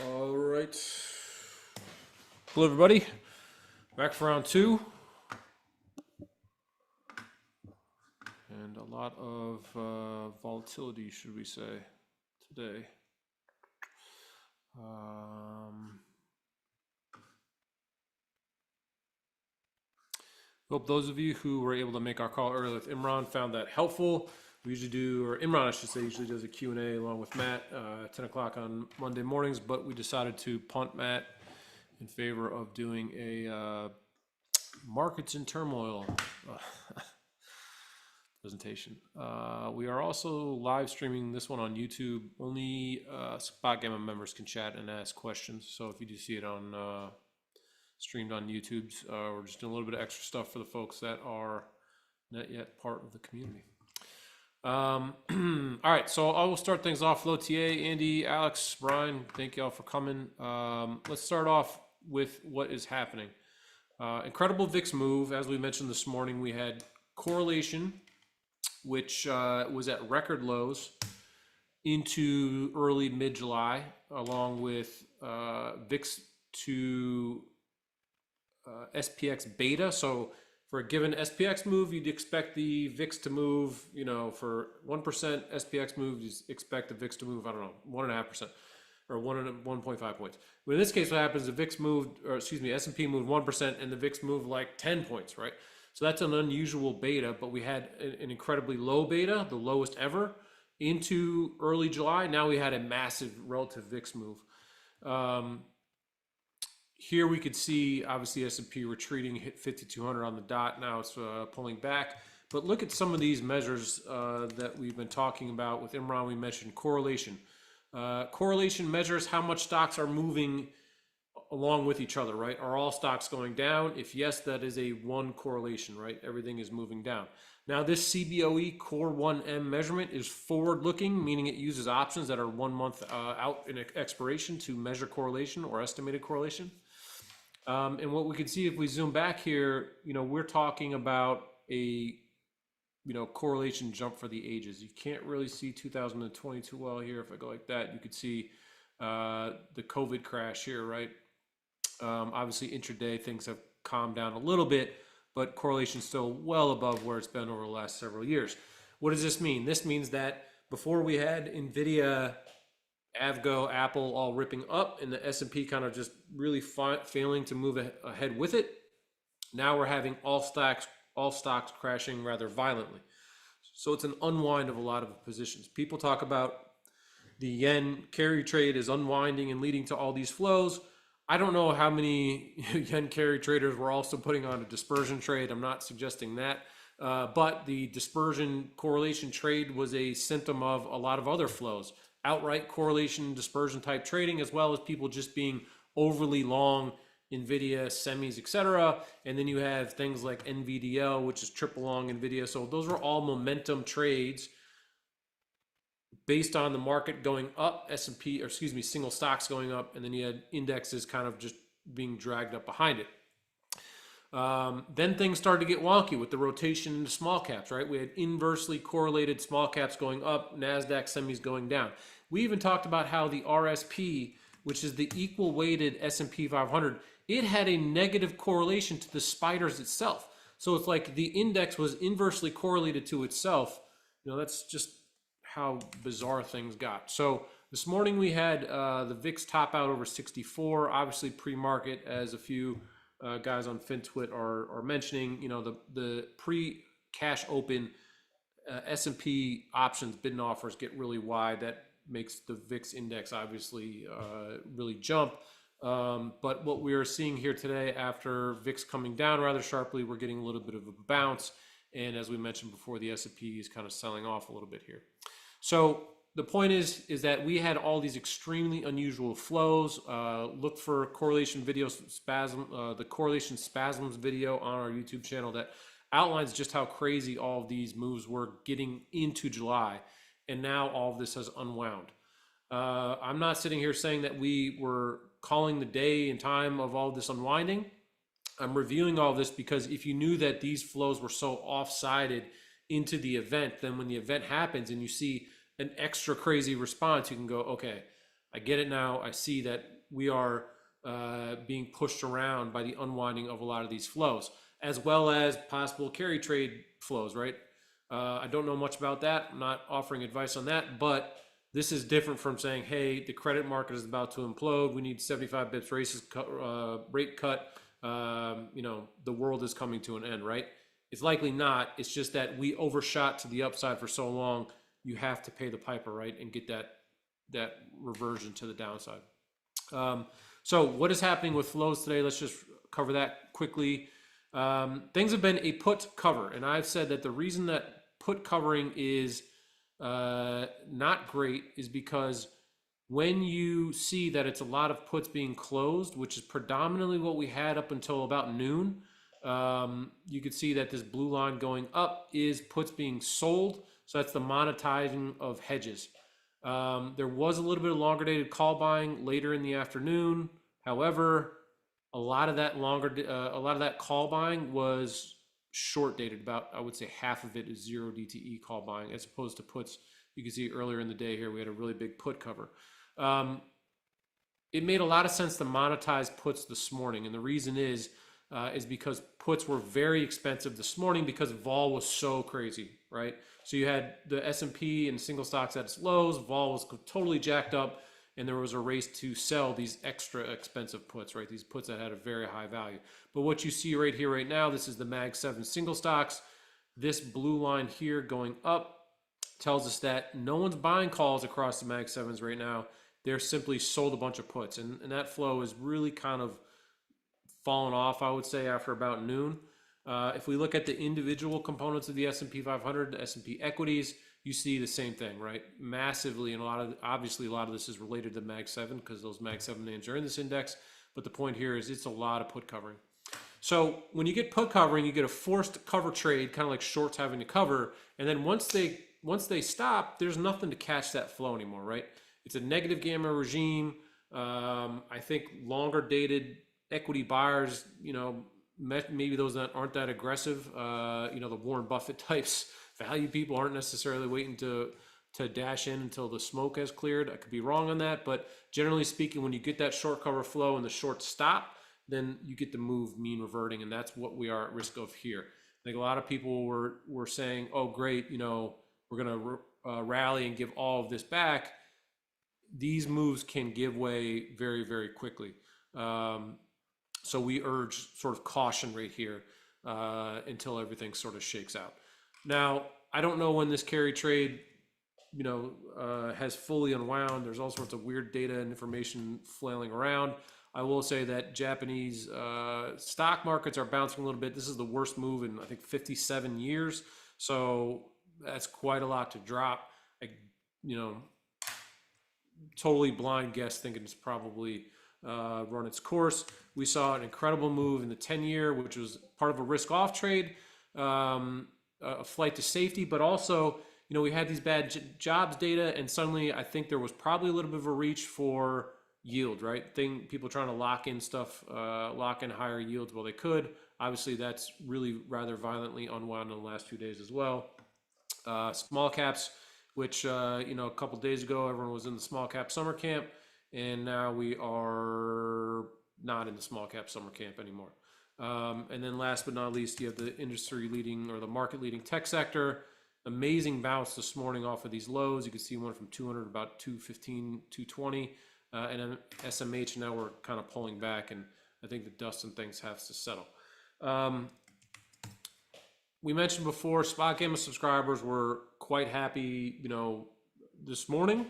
All right. Hello, everybody. Back for round two. And a lot of volatility, should we say, today. Hope those of you who were able to make our call earlier with Imran found that helpful. We usually do, or Imran, I should say, usually does a Q&A along with Matt at 10 o'clock on Monday mornings, but we decided to punt Matt in favor of doing a markets in turmoil presentation. We are also live streaming this one on YouTube. Only SpotGamma members can chat and ask questions. So if you do see it on streamed on YouTube, we're just doing a little bit of extra stuff for the folks that are not yet part of the community. All right, so I will start things off. Hello, TA, Andy, Alex, Brian, thank you all for coming. Let's start off with what is happening. Incredible VIX move. As we mentioned this morning, we had correlation, which was at record lows into early mid-July, along with VIX to SPX beta. So for a given SPX move, you'd expect the VIX to move, you know, for 1% SPX move, you expect the VIX to move, I don't know, 1.5% or 1.5 points. But in this case, what happens, the VIX moved, or excuse me, S&P moved 1% and the VIX moved like 10 points, right? So that's an unusual beta, but we had an incredibly low beta, the lowest ever, into early July. Now we had a massive relative VIX move. Here we could see, obviously, S&P retreating, hit 5,200 on the dot. Now it's pulling back. But look at some of these measures that we've been talking about. With Imran, we mentioned correlation. Correlation measures how much stocks are moving along with each other, right? Are all stocks going down? If yes, that is a one correlation, right? Everything is moving down. Now this CBOE Core 1M measurement is forward-looking, meaning it uses options that are 1 month out in expiration to measure correlation or estimated correlation. And what we can see if we zoom back here, you know, we're talking about a, you know, correlation jump for the ages. You can't really see 2022 well here. If I go like that, you could see the COVID crash here, right? Obviously intraday things have calmed down a little bit, but correlation is still well above where it's been over the last several years. What does this mean? This means that before we had NVIDIA, Avgo, Apple all ripping up and the S&P kind of just really failing to move ahead with it. Now we're having all stocks crashing rather violently. So it's an unwind of a lot of positions. People talk about the yen carry trade is unwinding and leading to all these flows. I don't know how many yen carry traders were also putting on a dispersion trade. I'm not suggesting that. But the dispersion correlation trade was a symptom of a lot of other flows. Outright correlation, dispersion type trading, as well as people just being overly long NVIDIA, semis, etc. And then you have things like NVDL, which is triple long NVIDIA. So those were all momentum trades based on the market going up, S&P, or excuse me, single stocks going up, and then you had indexes kind of just being dragged up behind it. Then things started to get wonky with the rotation into small caps, right? We had inversely correlated small caps going up, NASDAQ semis going down. We even talked about how the RSP, which is the equal weighted S&P 500, it had a negative correlation to the spiders itself. So it's like the index was inversely correlated to itself. You know, that's just how bizarre things got. So this morning we had the VIX top out over 64, obviously pre-market, as a few guys on FinTwit are mentioning. You know, the pre-cash open S&P options bid and offers get really wide. That makes the VIX index obviously really jump. But what we are seeing here today, after VIX coming down rather sharply, we're getting a little bit of a bounce. And as we mentioned before, the S&P is kind of selling off a little bit here. So the point is that we had all these extremely unusual flows. Look for correlation video spasm, the correlation spasms video on our YouTube channel that outlines just how crazy all of these moves were getting into July. And now all of this has unwound. I'm not sitting here saying that we were calling the day and time of all this unwinding. I'm reviewing all this because if you knew that these flows were so off-sided into the event, then when the event happens and you see an extra crazy response, you can go, okay, I get it now. I see that we are being pushed around by the unwinding of a lot of these flows, as well as possible carry trade flows, right? I don't know much about that. I'm not offering advice on that, but this is different from saying, hey, the credit market is about to implode. We need 75 bips rate cut. The world is coming to an end, right? It's likely not. It's just that we overshot to the upside for so long. You have to pay the piper, right, and get that reversion to the downside. So what is happening with flows today? Let's just cover that quickly. Things have been a put cover, and I've said that the reason that put covering is not great is because when you see that it's a lot of puts being closed, which is predominantly what we had up until about noon, you could see that this blue line going up is puts being sold. So that's the monetizing of hedges. There was a little bit of longer dated call buying later in the afternoon. However, a lot of that call buying was short dated. About, I would say, half of it is 0 DTE call buying, as opposed to puts. You can see earlier in the day here we had a really big put cover. It made a lot of sense to monetize puts this morning, and the reason is because puts were very expensive this morning because vol was so crazy, right? So you had the S&P and single stocks at its lows, vol was totally jacked up, and there was a race to sell these extra expensive puts, right? These puts that had a very high value. But what you see right here, right now, this is the Mag 7 single stocks. This blue line here going up tells us that no one's buying calls across the Mag 7s right now. They're simply sold a bunch of puts. And that flow is really kind of fallen off, I would say, after about noon. If we look at the individual components of the S&P 500, the S&P equities, you see the same thing, right? Massively, and obviously a lot of this is related to Mag 7 because those Mag 7 names are in this index. But the point here is it's a lot of put covering. So when you get put covering, you get a forced cover trade, kind of like shorts having to cover. And then once they stop, there's nothing to catch that flow anymore, right? It's a negative gamma regime. I think longer dated equity buyers, maybe those that aren't that aggressive, the Warren Buffett types, value people aren't necessarily waiting to dash in until the smoke has cleared. I could be wrong on that, but generally speaking, when you get that short cover flow and the short stop, then you get the move mean reverting, and that's what we are at risk of here. I think a lot of people were saying, oh, great, we're going to rally and give all of this back. These moves can give way very, very quickly. So we urge sort of caution right here until everything sort of shakes out. Now, I don't know when this carry trade, has fully unwound. There's all sorts of weird data and information flailing around. I will say that Japanese stock markets are bouncing a little bit. This is the worst move in, I think, 57 years. So that's quite a lot to drop. Totally blind guess thinking it's probably run its course. We saw an incredible move in the 10-year, which was part of a risk-off trade, a flight to safety, but also, we had these bad jobs data, and suddenly I think there was probably a little bit of a reach for yield, right? People trying to lock in stuff, lock in higher yields while they could. Obviously, that's really rather violently unwound in the last few days as well. Small caps, which, a couple days ago, everyone was in the small cap summer camp, and now we are not in the small cap summer camp anymore. And then last but not least, you have the industry leading or the market leading tech sector. Amazing bounce this morning off of these lows. You can see one from 200, about 215, 220. And then SMH, now we're kind of pulling back, and I think the dust and things have to settle. We mentioned before, SpotGamma subscribers were quite happy, this morning.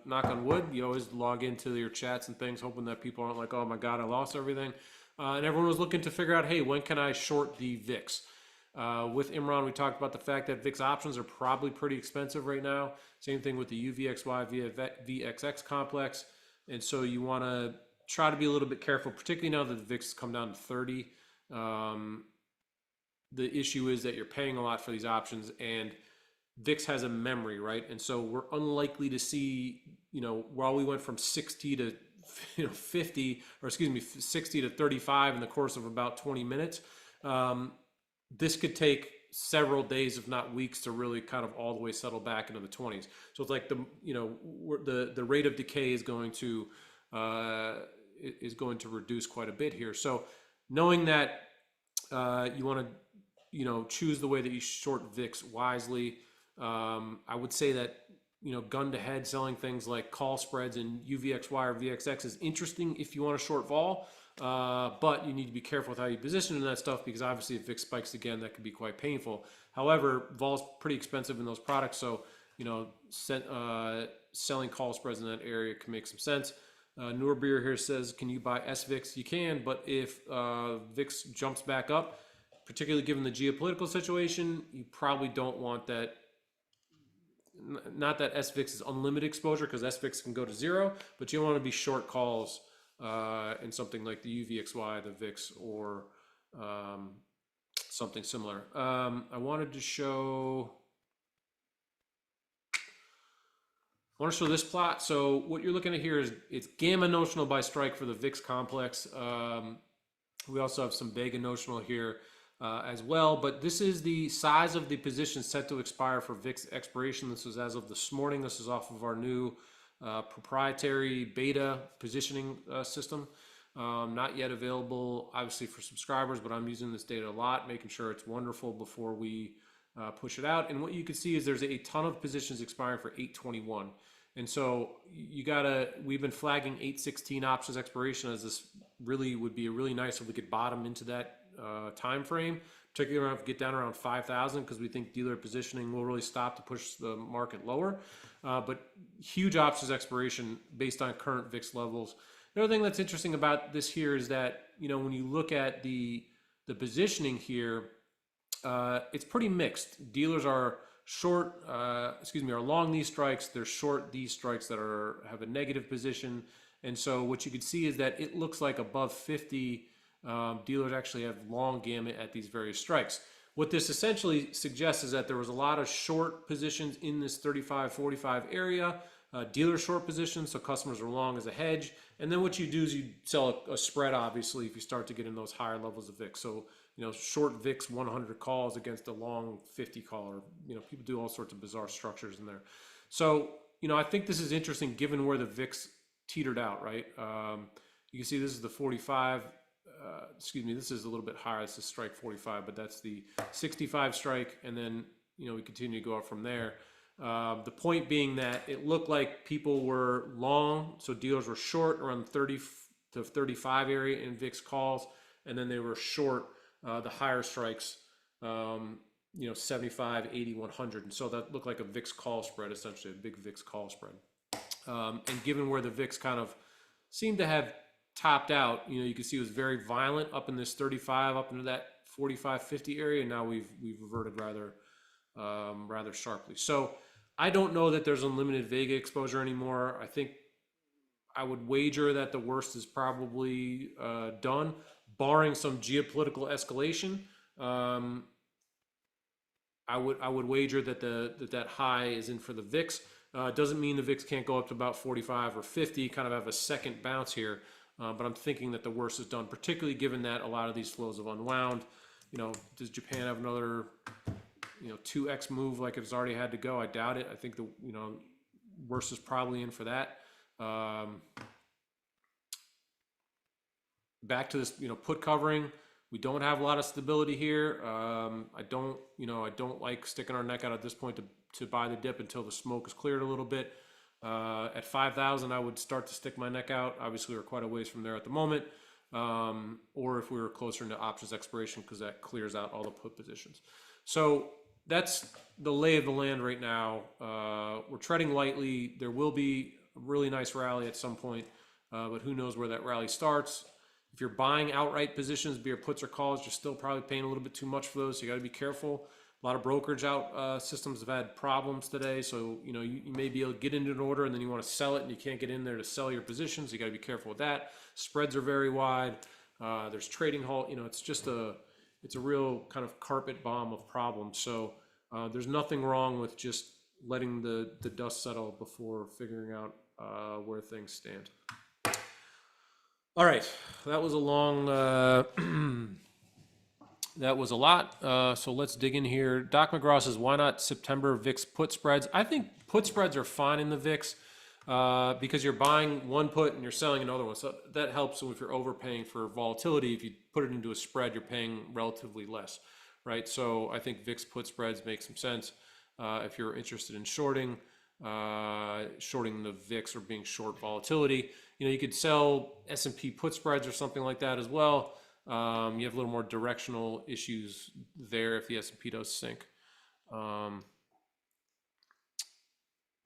Knock on wood. You always log into your chats and things, hoping that people aren't like, oh my God, I lost everything. And everyone was looking to figure out, hey, when can I short the VIX? With Imran, we talked about the fact that VIX options are probably pretty expensive right now. Same thing with the UVXY via VXX complex. And so you want to try to be a little bit careful, particularly now that the VIX has come down to 30. The issue is that you're paying a lot for these options, and VIX has a memory, right? And so we're unlikely to see, while we went from 60 to 50, or excuse me, 60 to 35 in the course of about 20 minutes, this could take several days, if not weeks, to really kind of all the way settle back into the 20s. So it's like the rate of decay is going to reduce quite a bit here. So knowing that you want to choose the way that you short VIX wisely, I would say that gun to head selling things like call spreads and UVXY or VXX is interesting if you want to short vol. But you need to be careful with how you position in that stuff, because obviously if VIX spikes again, that can be quite painful. However, vol is pretty expensive in those products, so selling call spreads in that area can make some sense. Newer Beer here says, can you buy SVIX? You can, but if VIX jumps back up, particularly given the geopolitical situation, you probably don't want that. Not that SVIX is unlimited exposure, because SVIX can go to zero, but you want to be short calls in something like the UVXY, the VIX, or something similar. I wanted to show this plot. So what you're looking at here is it's gamma notional by strike for the VIX complex. We also have some vega notional here as well, but this is the size of the position set to expire for VIX expiration. This is as of this morning. This is off of our new proprietary beta positioning system. Not yet available, obviously, for subscribers, but I'm using this data a lot, making sure it's wonderful before we push it out. And what you can see is there's a ton of positions expiring for 8/21. And so we've been flagging 8/16 options expiration as this really would be really nice if we could bottom into that time frame, particularly if we get down around 5,000, because we think dealer positioning will really stop to push the market lower. But huge options expiration based on current VIX levels. The other thing that's interesting about this here is that, when you look at the positioning here, it's pretty mixed. Dealers are are long these strikes. They're short these strikes that have a negative position. And so what you can see is that it looks like above 50, dealers actually have long gamut at these various strikes. What this essentially suggests is that there was a lot of short positions in this 35-45 area, dealer short positions, so customers are long as a hedge. And then what you do is you sell a spread, obviously, if you start to get in those higher levels of VIX. So, short VIX 100 calls against a long 50 call, or, people do all sorts of bizarre structures in there. So, I think this is interesting given where the VIX teetered out, right? You can see this is the 45. This is a little bit higher. This is strike 45, but that's the 65 strike, and then we continue to go up from there. The point being that it looked like people were long, so dealers were short around 30 to 35 area in VIX calls, and then they were short the higher strikes, 75, 80, 100, and so that looked like a VIX call spread, essentially a big VIX call spread. And given where the VIX kind of seemed to have topped out, you can see it was very violent up in this 35, up into that 45, 50 area. And now we've reverted rather sharply. So I don't know that there's unlimited vega exposure anymore. I think I would wager that the worst is probably done, barring some geopolitical escalation. I would wager that that high is in for the VIX. Doesn't mean the VIX can't go up to about 45 or 50, kind of have a second bounce here. But I'm thinking that the worst is done, particularly given that a lot of these flows have unwound. Does Japan have another, 2x move like it's already had to go? I doubt it. I think the, worst is probably in for that. Back to this, put covering. We don't have a lot of stability here. I don't like sticking our neck out at this point to buy the dip until the smoke is cleared a little bit. At 5,000, I would start to stick my neck out. Obviously, we're quite a ways from there at the moment. Or if we were closer into options expiration, because that clears out all the put positions. So that's the lay of the land right now. We're treading lightly. There will be a really nice rally at some point, but who knows where that rally starts. If you're buying outright positions, be it puts or calls, you're still probably paying a little bit too much for those. So you got to be careful. A lot of brokerage systems have had problems today. So, you may be able to get into an order and then you want to sell it and you can't get in there to sell your positions. You got to be careful with that. Spreads are very wide. There's trading halt. It's a real kind of carpet bomb of problems. So there's nothing wrong with just letting the dust settle before figuring out where things stand. All right, that was a long That was a lot. So let's dig in here. Doc McGraw says, why not September VIX put spreads? I think put spreads are fine in the VIX because you're buying one put and you're selling another one. So that helps if you're overpaying for volatility. If you put it into a spread, you're paying relatively less, right? So I think VIX put spreads make some sense if you're interested in shorting the VIX or being short volatility. You could sell S&P put spreads or something like that as well. You have a little more directional issues there if the S&P does sink.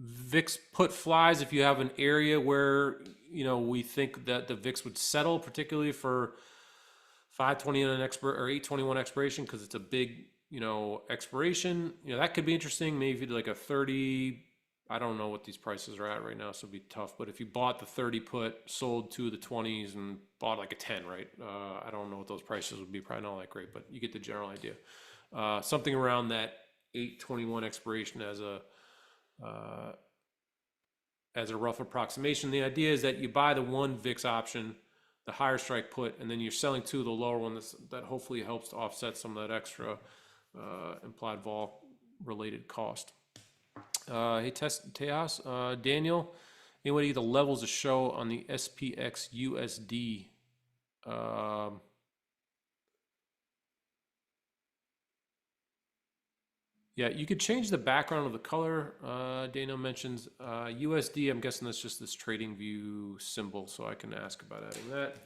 VIX put flies if you have an area where we think that the VIX would settle, particularly for 520 on an or 821 expiration, because it's a big expiration. That could be interesting. Maybe if you do like a 30. I don't know what these prices are at right now, so it'd be tough. But if you bought the 30 put, sold 2 of the 20s, and bought like a 10, right? I don't know what those prices would be. Probably not that great, but you get the general idea. Something around that 821 expiration as a rough approximation. The idea is that you buy the one VIX option, the higher strike put, and then you're selling 2 of the lower one. That hopefully helps to offset some of that extra implied vol related cost. Hey, Tejas, Daniel, anybody the levels to show on the SPX USD? Yeah, you could change the background of the color. Daniel mentions USD. I'm guessing that's just this trading view symbol, so I can ask about adding that.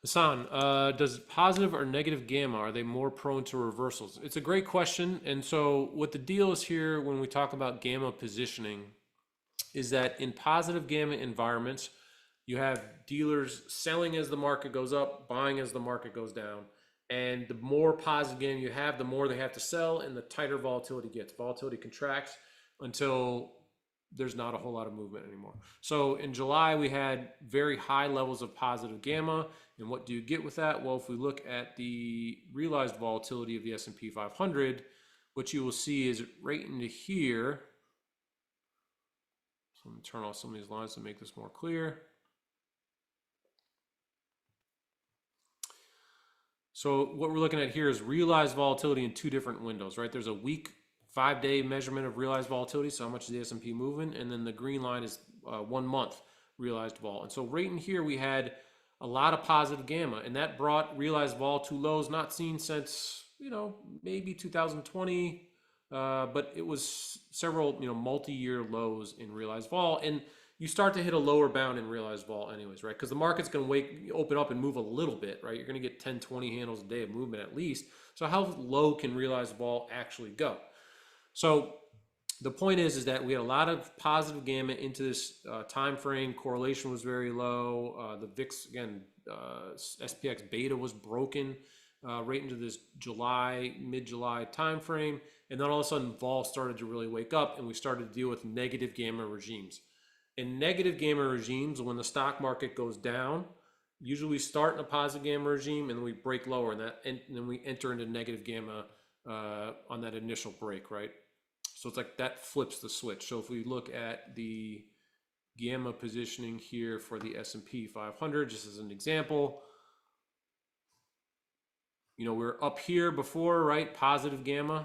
Hassan, does positive or negative gamma, are they more prone to reversals? It's a great question. And so what the deal is here when we talk about gamma positioning is that in positive gamma environments, you have dealers selling as the market goes up, buying as the market goes down. And the more positive gamma you have, the more they have to sell and the tighter volatility gets. Volatility contracts until there's not a whole lot of movement anymore. So in July, we had very high levels of positive gamma. And what do you get with that? Well, if we look at the realized volatility of the S&P 500, what you will see is right into here. So let me turn off some of these lines to make this more clear. So what we're looking at here is realized volatility in 2 different windows, right? There's a week 5-day measurement of realized volatility, so how much is the S&P moving, and then the green line is 1 month realized vol. And so right in here we had a lot of positive gamma, and that brought realized vol to lows not seen since maybe 2020, but it was several multi-year lows in realized vol, and you start to hit a lower bound in realized vol anyways, right? Because the market's going to open up and move a little bit, right? You're going to get 10, 20 handles a day of movement at least. So how low can realized vol actually go? So the point is that we had a lot of positive gamma into this time frame. Correlation was very low. The VIX, again, SPX beta was broken right into this mid-July time frame. And then all of a sudden, vol started to really wake up, and we started to deal with negative gamma regimes. In negative gamma regimes, when the stock market goes down, usually we start in a positive gamma regime, and then we break lower, and then we enter into negative gamma on that initial break, right? So it's like that flips the switch. So if we look at the gamma positioning here for the S&P 500, just as an example, we're up here before, right? Positive gamma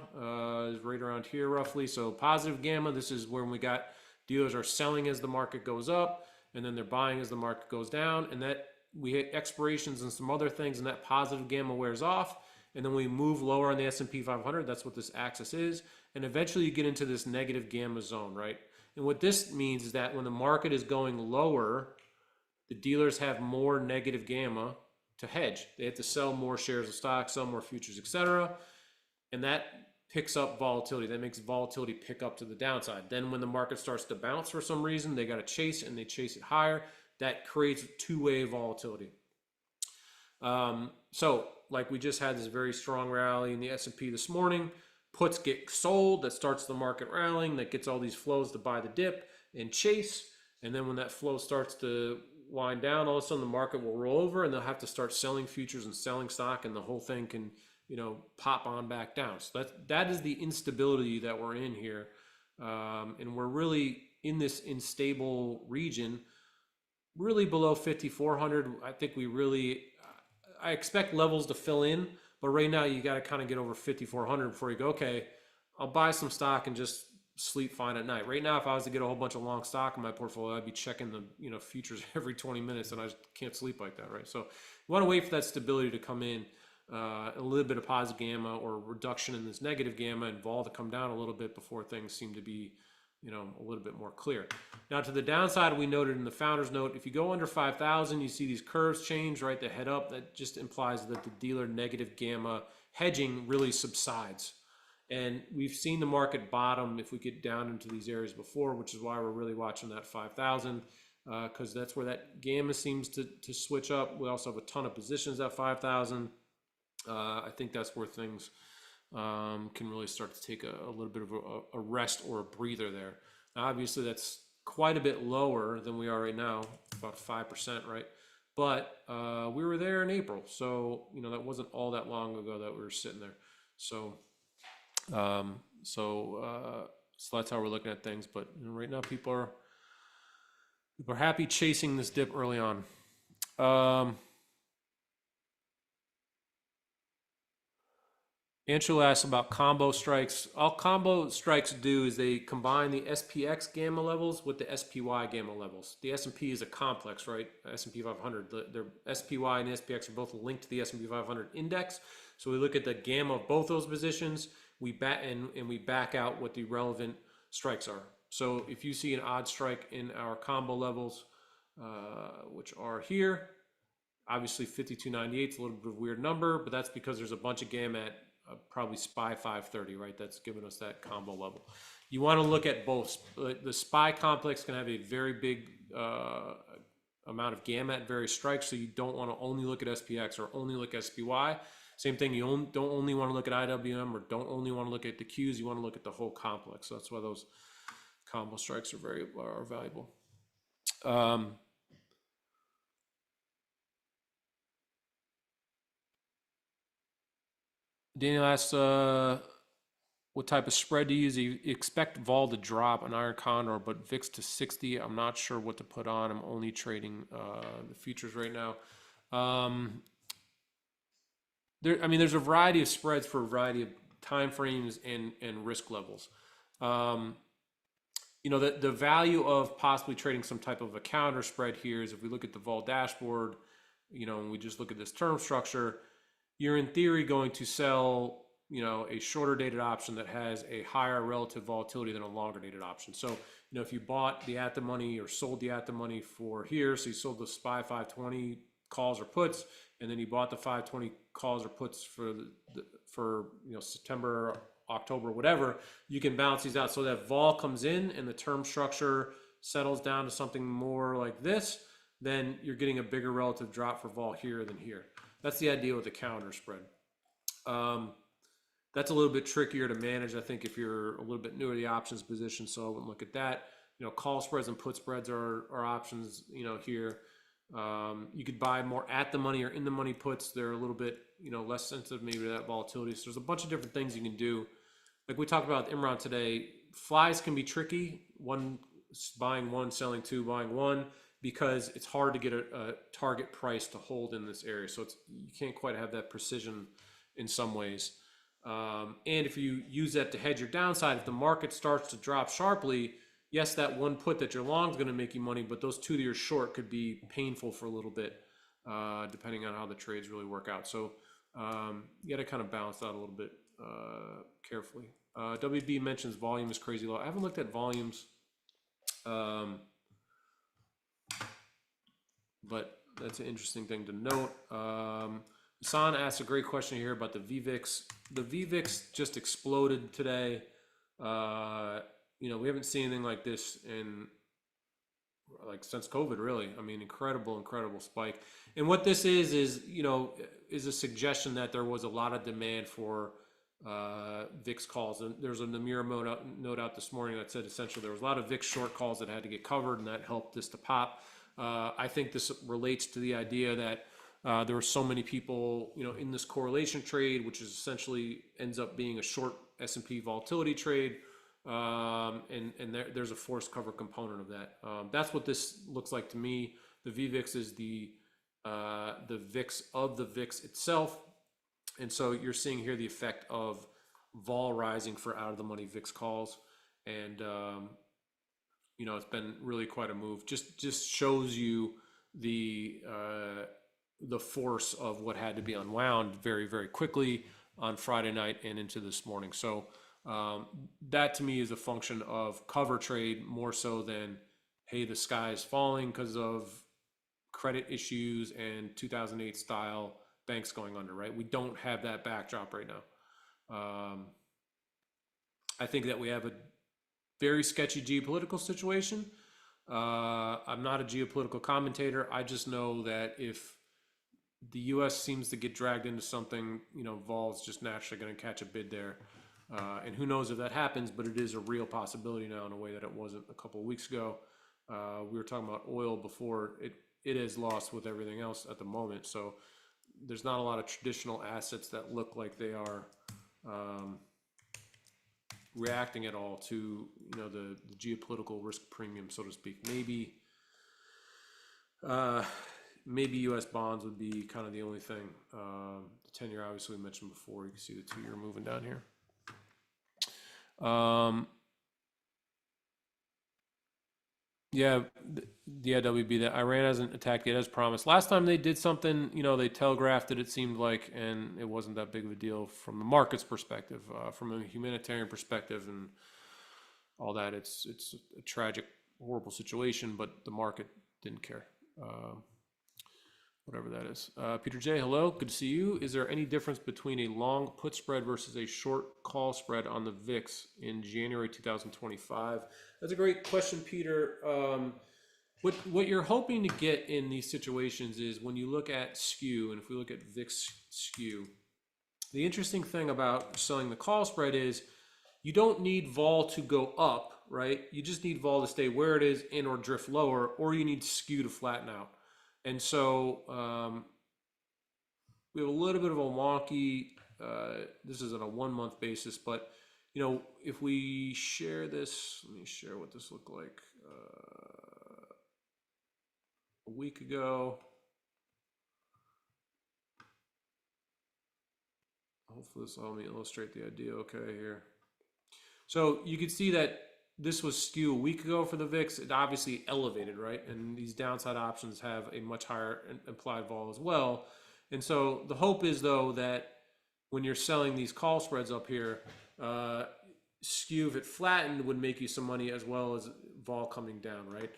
is right around here roughly. So positive gamma, this is when we got dealers are selling as the market goes up, and then they're buying as the market goes down, and that we hit expirations and some other things, and that positive gamma wears off, and then we move lower on the S&P 500. That's what this axis is. And eventually you get into this negative gamma zone, right? And what this means is that when the market is going lower, the dealers have more negative gamma to hedge. They have to sell more shares of stock, sell more futures, etc. And that picks up volatility. That makes volatility pick up to the downside. Then when the market starts to bounce for some reason, they got to chase, and they chase it higher. That creates two-way volatility. So like we just had this very strong rally in the S&P this morning. Puts get sold, that starts the market rallying, that gets all these flows to buy the dip and chase. And then when that flow starts to wind down, all of a sudden the market will roll over, and they'll have to start selling futures and selling stock, and the whole thing can pop on back down. So that is the instability that we're in here. And we're really in this unstable region, really below 5,400. I think we really I expect levels to fill in, but right now you got to kind of get over 5,400 before you go, okay, I'll buy some stock and just sleep fine at night. Right now, if I was to get a whole bunch of long stock in my portfolio, I'd be checking the futures every 20 minutes, and I just can't sleep like that, right? So you want to wait for that stability to come in, a little bit of positive gamma or reduction in this negative gamma, and vol to come down a little bit before things seem to be a little bit more clear. Now to the downside, we noted in the founder's note, if you go under 5,000, you see these curves change, right? The head up, that just implies that the dealer negative gamma hedging really subsides. And we've seen the market bottom if we get down into these areas before, which is why we're really watching that 5,000, because that's where that gamma seems to switch up. We also have a ton of positions at 5,000. I think that's where things can really start to take a little bit of a rest or a breather there. Now, obviously, that's quite a bit lower than we are right now, about 5%, right? But we were there in April, so that wasn't all that long ago that we were sitting there. So that's how we're looking at things. But right now, people are happy chasing this dip early on. Angela asks about combo strikes. All combo strikes do is they combine the SPX gamma levels with the SPY gamma levels. The S&P is a complex, right? S&P 500. The SPY and the SPX are both linked to the S&P 500 index. So we look at the gamma of both those positions. We back out what the relevant strikes are. So if you see an odd strike in our combo levels, which are here, obviously 52.98 is a little bit of a weird number, but that's because there's a bunch of gamma at probably SPY 530, right? That's giving us that combo level. You want to look at both. The SPY complex can have a very big amount of gamma at various strikes, so you don't want to only look at SPX or only look at SPY. Same thing, you don't only want to look at IWM or don't only want to look at the Qs, you want to look at the whole complex. So that's why those combo strikes are valuable. Daniel asks, what type of spread do you use? You expect vol to drop on Iron Condor, but VIX to 60. I'm not sure what to put on. I'm only trading the futures right now. There's a variety of spreads for a variety of time frames and risk levels. The value of possibly trading some type of a counter spread here is if we look at the vol dashboard, and we just look at this term structure, you're in theory going to sell a shorter dated option that has a higher relative volatility than a longer dated option. So, if you bought the at the money or sold the at the money for here, so you sold the SPY 520 calls or puts, and then you bought the 520 calls or puts for September, October, whatever, you can balance these out so that vol comes in and the term structure settles down to something more like this, then you're getting a bigger relative drop for vol here than here. That's the idea with the counter spread. That's a little bit trickier to manage, I think, if you're a little bit newer to the options position. So I wouldn't look at that. Call spreads and put spreads are options. Here, you could buy more at the money or in the money puts. They're a little bit less sensitive maybe to that volatility. So there's a bunch of different things you can do. Like we talked about Imran today, flies can be tricky. Buying one, selling two, buying one, because it's hard to get a target price to hold in this area. So you can't quite have that precision in some ways. And if you use that to hedge your downside, if the market starts to drop sharply, yes, that one put that you're long is going to make you money, but those two that you're short could be painful for a little bit, depending on how the trades really work out. So you got to kind of balance that a little bit carefully. WB mentions volume is crazy low. I haven't looked at volumes, but that's an interesting thing to note. Hassan asked a great question here about the VVIX. The VVIX just exploded today. We haven't seen anything like this since COVID, really. Incredible spike. And what this is a suggestion that there was a lot of demand for VIX calls. And there's a Namira note out this morning that said essentially there was a lot of VIX short calls that had to get covered, and that helped this to pop. I think this relates to the idea that there were so many people, in this correlation trade, which is essentially ends up being a short S&P volatility trade, and there's a forced cover component of that. That's what this looks like to me. The VVIX is the the VIX of the VIX itself. And so you're seeing here the effect of vol rising for out of the money VIX calls. And, it's been really quite a move. Just shows you the force of what had to be unwound very, very quickly on Friday night and into this morning. So that to me is a function of cover trade more so than, hey, the sky is falling because of credit issues and 2008 style banks going under, right? We don't have that backdrop right now. I think that we have a very sketchy geopolitical situation. I'm not a geopolitical commentator. I just know that if the U.S. seems to get dragged into something, vol's just naturally going to catch a bid there. And who knows if that happens, but it is a real possibility now in a way that it wasn't a couple of weeks ago. We were talking about oil before. It is lost with everything else at the moment. So there's not a lot of traditional assets that look like they are reacting at all to the geopolitical risk premium, so to speak. Maybe U.S. bonds would be kind of the only thing. The 10-year, obviously, we mentioned before. You can see the 2-year moving down here. Yeah, WB, that Iran hasn't attacked yet as promised. Last time they did something, they telegraphed it seemed like, and it wasn't that big of a deal from the market's perspective. From a humanitarian perspective and all that, it's a tragic, horrible situation, but the market didn't care. Whatever that is. Peter J, hello, good to see you. Is there any difference between a long put spread versus a short call spread on the VIX in January 2025? That's a great question, Peter. What you're hoping to get in these situations is when you look at skew, and if we look at VIX skew, the interesting thing about selling the call spread is you don't need vol to go up, right? You just need vol to stay where it is and or drift lower, or you need skew to flatten out. And so we have a little bit of a wonky, this is on a 1 month basis, but if we share this, let me share what this looked like a week ago. Hopefully this will help me illustrate the idea okay here. So you can see that this was skew a week ago for the VIX. It obviously elevated, right? And these downside options have a much higher implied vol as well. And so the hope is, though, that when you're selling these call spreads up here, skew, if it flattened, would make you some money as well as vol coming down, right?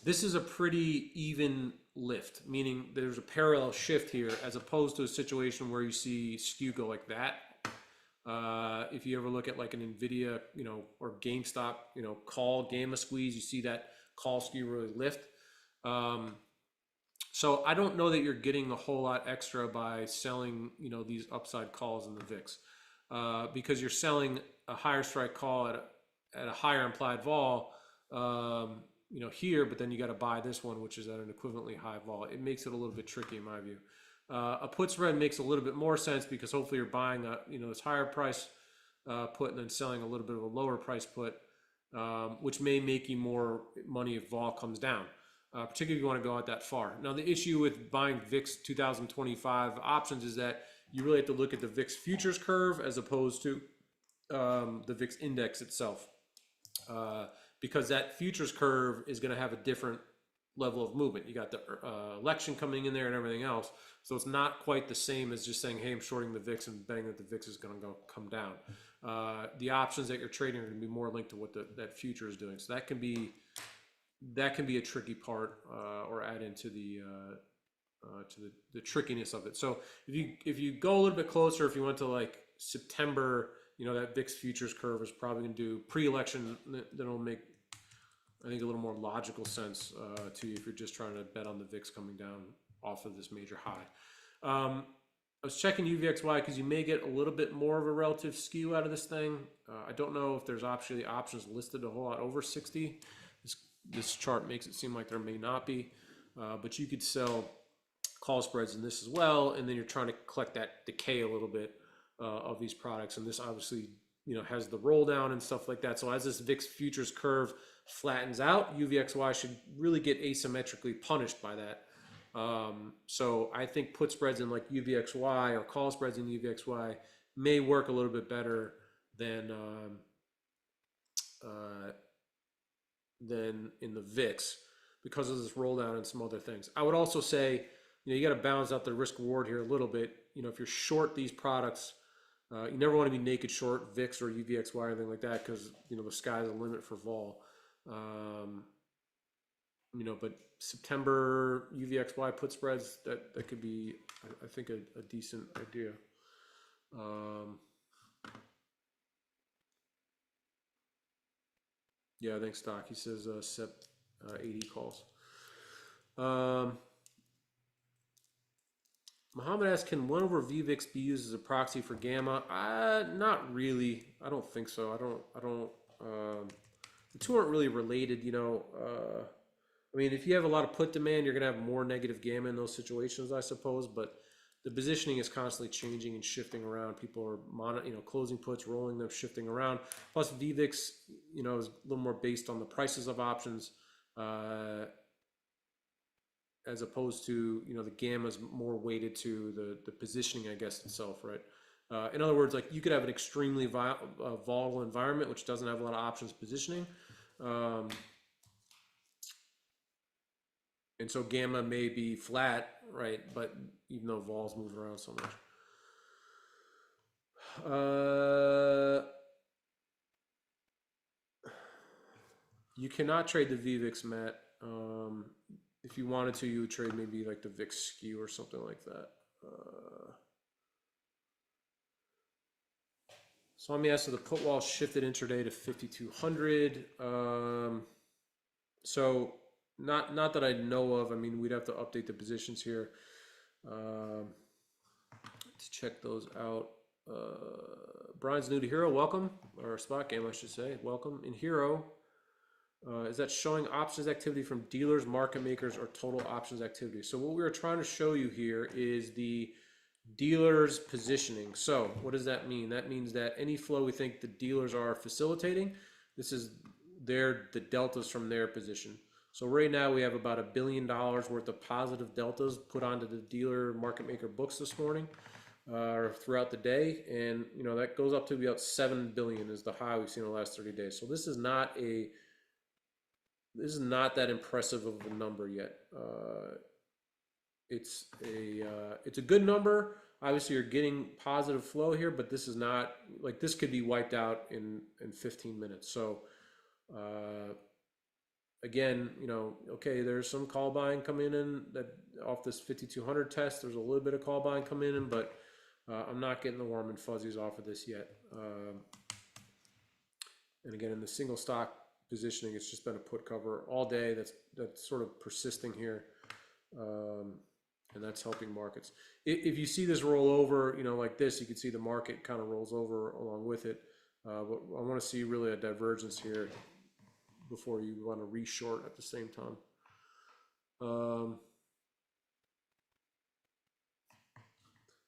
This is a pretty even lift, meaning there's a parallel shift here as opposed to a situation where you see skew go like that. If you ever look at like an NVIDIA, or GameStop, call gamma squeeze, you see that call skew really lift. So I don't know that you're getting a whole lot extra by selling, these upside calls in the VIX, because you're selling a higher strike call at a higher implied vol, here, but then you got to buy this one, which is at an equivalently high vol. It makes it a little bit tricky in my view. A put spread makes a little bit more sense because hopefully you're buying this higher price put and then selling a little bit of a lower price put, which may make you more money if vol comes down, particularly if you want to go out that far. Now, the issue with buying VIX 2025 options is that you really have to look at the VIX futures curve as opposed to the VIX index itself, because that futures curve is going to have a different level of movement. You got the election coming in there and everything else. So it's not quite the same as just saying, hey, I'm shorting the VIX and betting that the VIX is going to come down. The options that you're trading are going to be more linked to what that future is doing. So that can be a tricky part, or add into the trickiness of it. So if you go a little bit closer, if you went to like September, that VIX futures curve is probably going to do pre-election. That'll make, I think, a little more logical sense to you if you're just trying to bet on the VIX coming down off of this major high. I was checking UVXY because you may get a little bit more of a relative skew out of this thing. I don't know if there's actually options listed a whole lot over 60. This chart makes it seem like there may not be, but you could sell call spreads in this as well, and then you're trying to collect that decay a little bit of these products. And this obviously, has the roll down and stuff like that. So as this VIX futures curve flattens out, UVXY should really get asymmetrically punished by that. So I think put spreads in like UVXY or call spreads in UVXY may work a little bit better than uh, than in the VIX because of this roll down and some other things. I would also say, you got to balance out the risk reward here a little bit. If you're short these products, you never want to be naked short VIX or UVXY or anything like that because the sky's the limit for vol. But September UVXY put spreads that could be, I think, a decent idea. Yeah, I think stock. He says SEP 80 calls. Muhammad asks, can 1 over VVIX be used as a proxy for gamma? Not really. I don't think so. I don't. The two aren't really related. I mean, if you have a lot of put demand, you're going to have more negative gamma in those situations, I suppose. But the positioning is constantly changing and shifting around. People are closing puts, rolling them, shifting around. Plus, VVIX, is a little more based on the prices of options. As opposed to the gamma is more weighted to the positioning, I guess, itself, right? In other words, like you could have an extremely volatile environment which doesn't have a lot of options positioning, and so gamma may be flat, right? But even though vol's moving around so much, you cannot trade the VVIX, Matt. If you wanted to, you would trade maybe like the VIX skew or something like that. So let me ask, so the put wall shifted intraday to 5,200. So not that I know of. I mean, we'd have to update the positions here to check those out. Brian's new to HIRO. Welcome, or SpotGamma, I should say. Welcome. In HIRO, is that showing options activity from dealers, market makers, or total options activity? So what we are trying to show you here is the dealers positioning. So what does that mean? That means that any flow we think the dealers are facilitating, this is the deltas from their position. So right now we have about $1 billion worth of positive deltas put onto the dealer market maker books this morning throughout the day, and that goes up to about 7 billion is the high we've seen in the last 30 days. So this is not that impressive of a number yet. It's a good number. Obviously, you're getting positive flow here, but this is not like this could be wiped out in 15 minutes. So again, okay, there's some call buying coming in that off this 5,200 test. There's a little bit of call buying coming in, but I'm not getting the warm and fuzzies off of this yet. And again, in the single stock positioning, it's just been a put cover all day. That's sort of persisting here. And that's helping markets. If you see this roll over, like this, you can see the market kind of rolls over along with it. But I want to see really a divergence here before you want to re-short at the same time.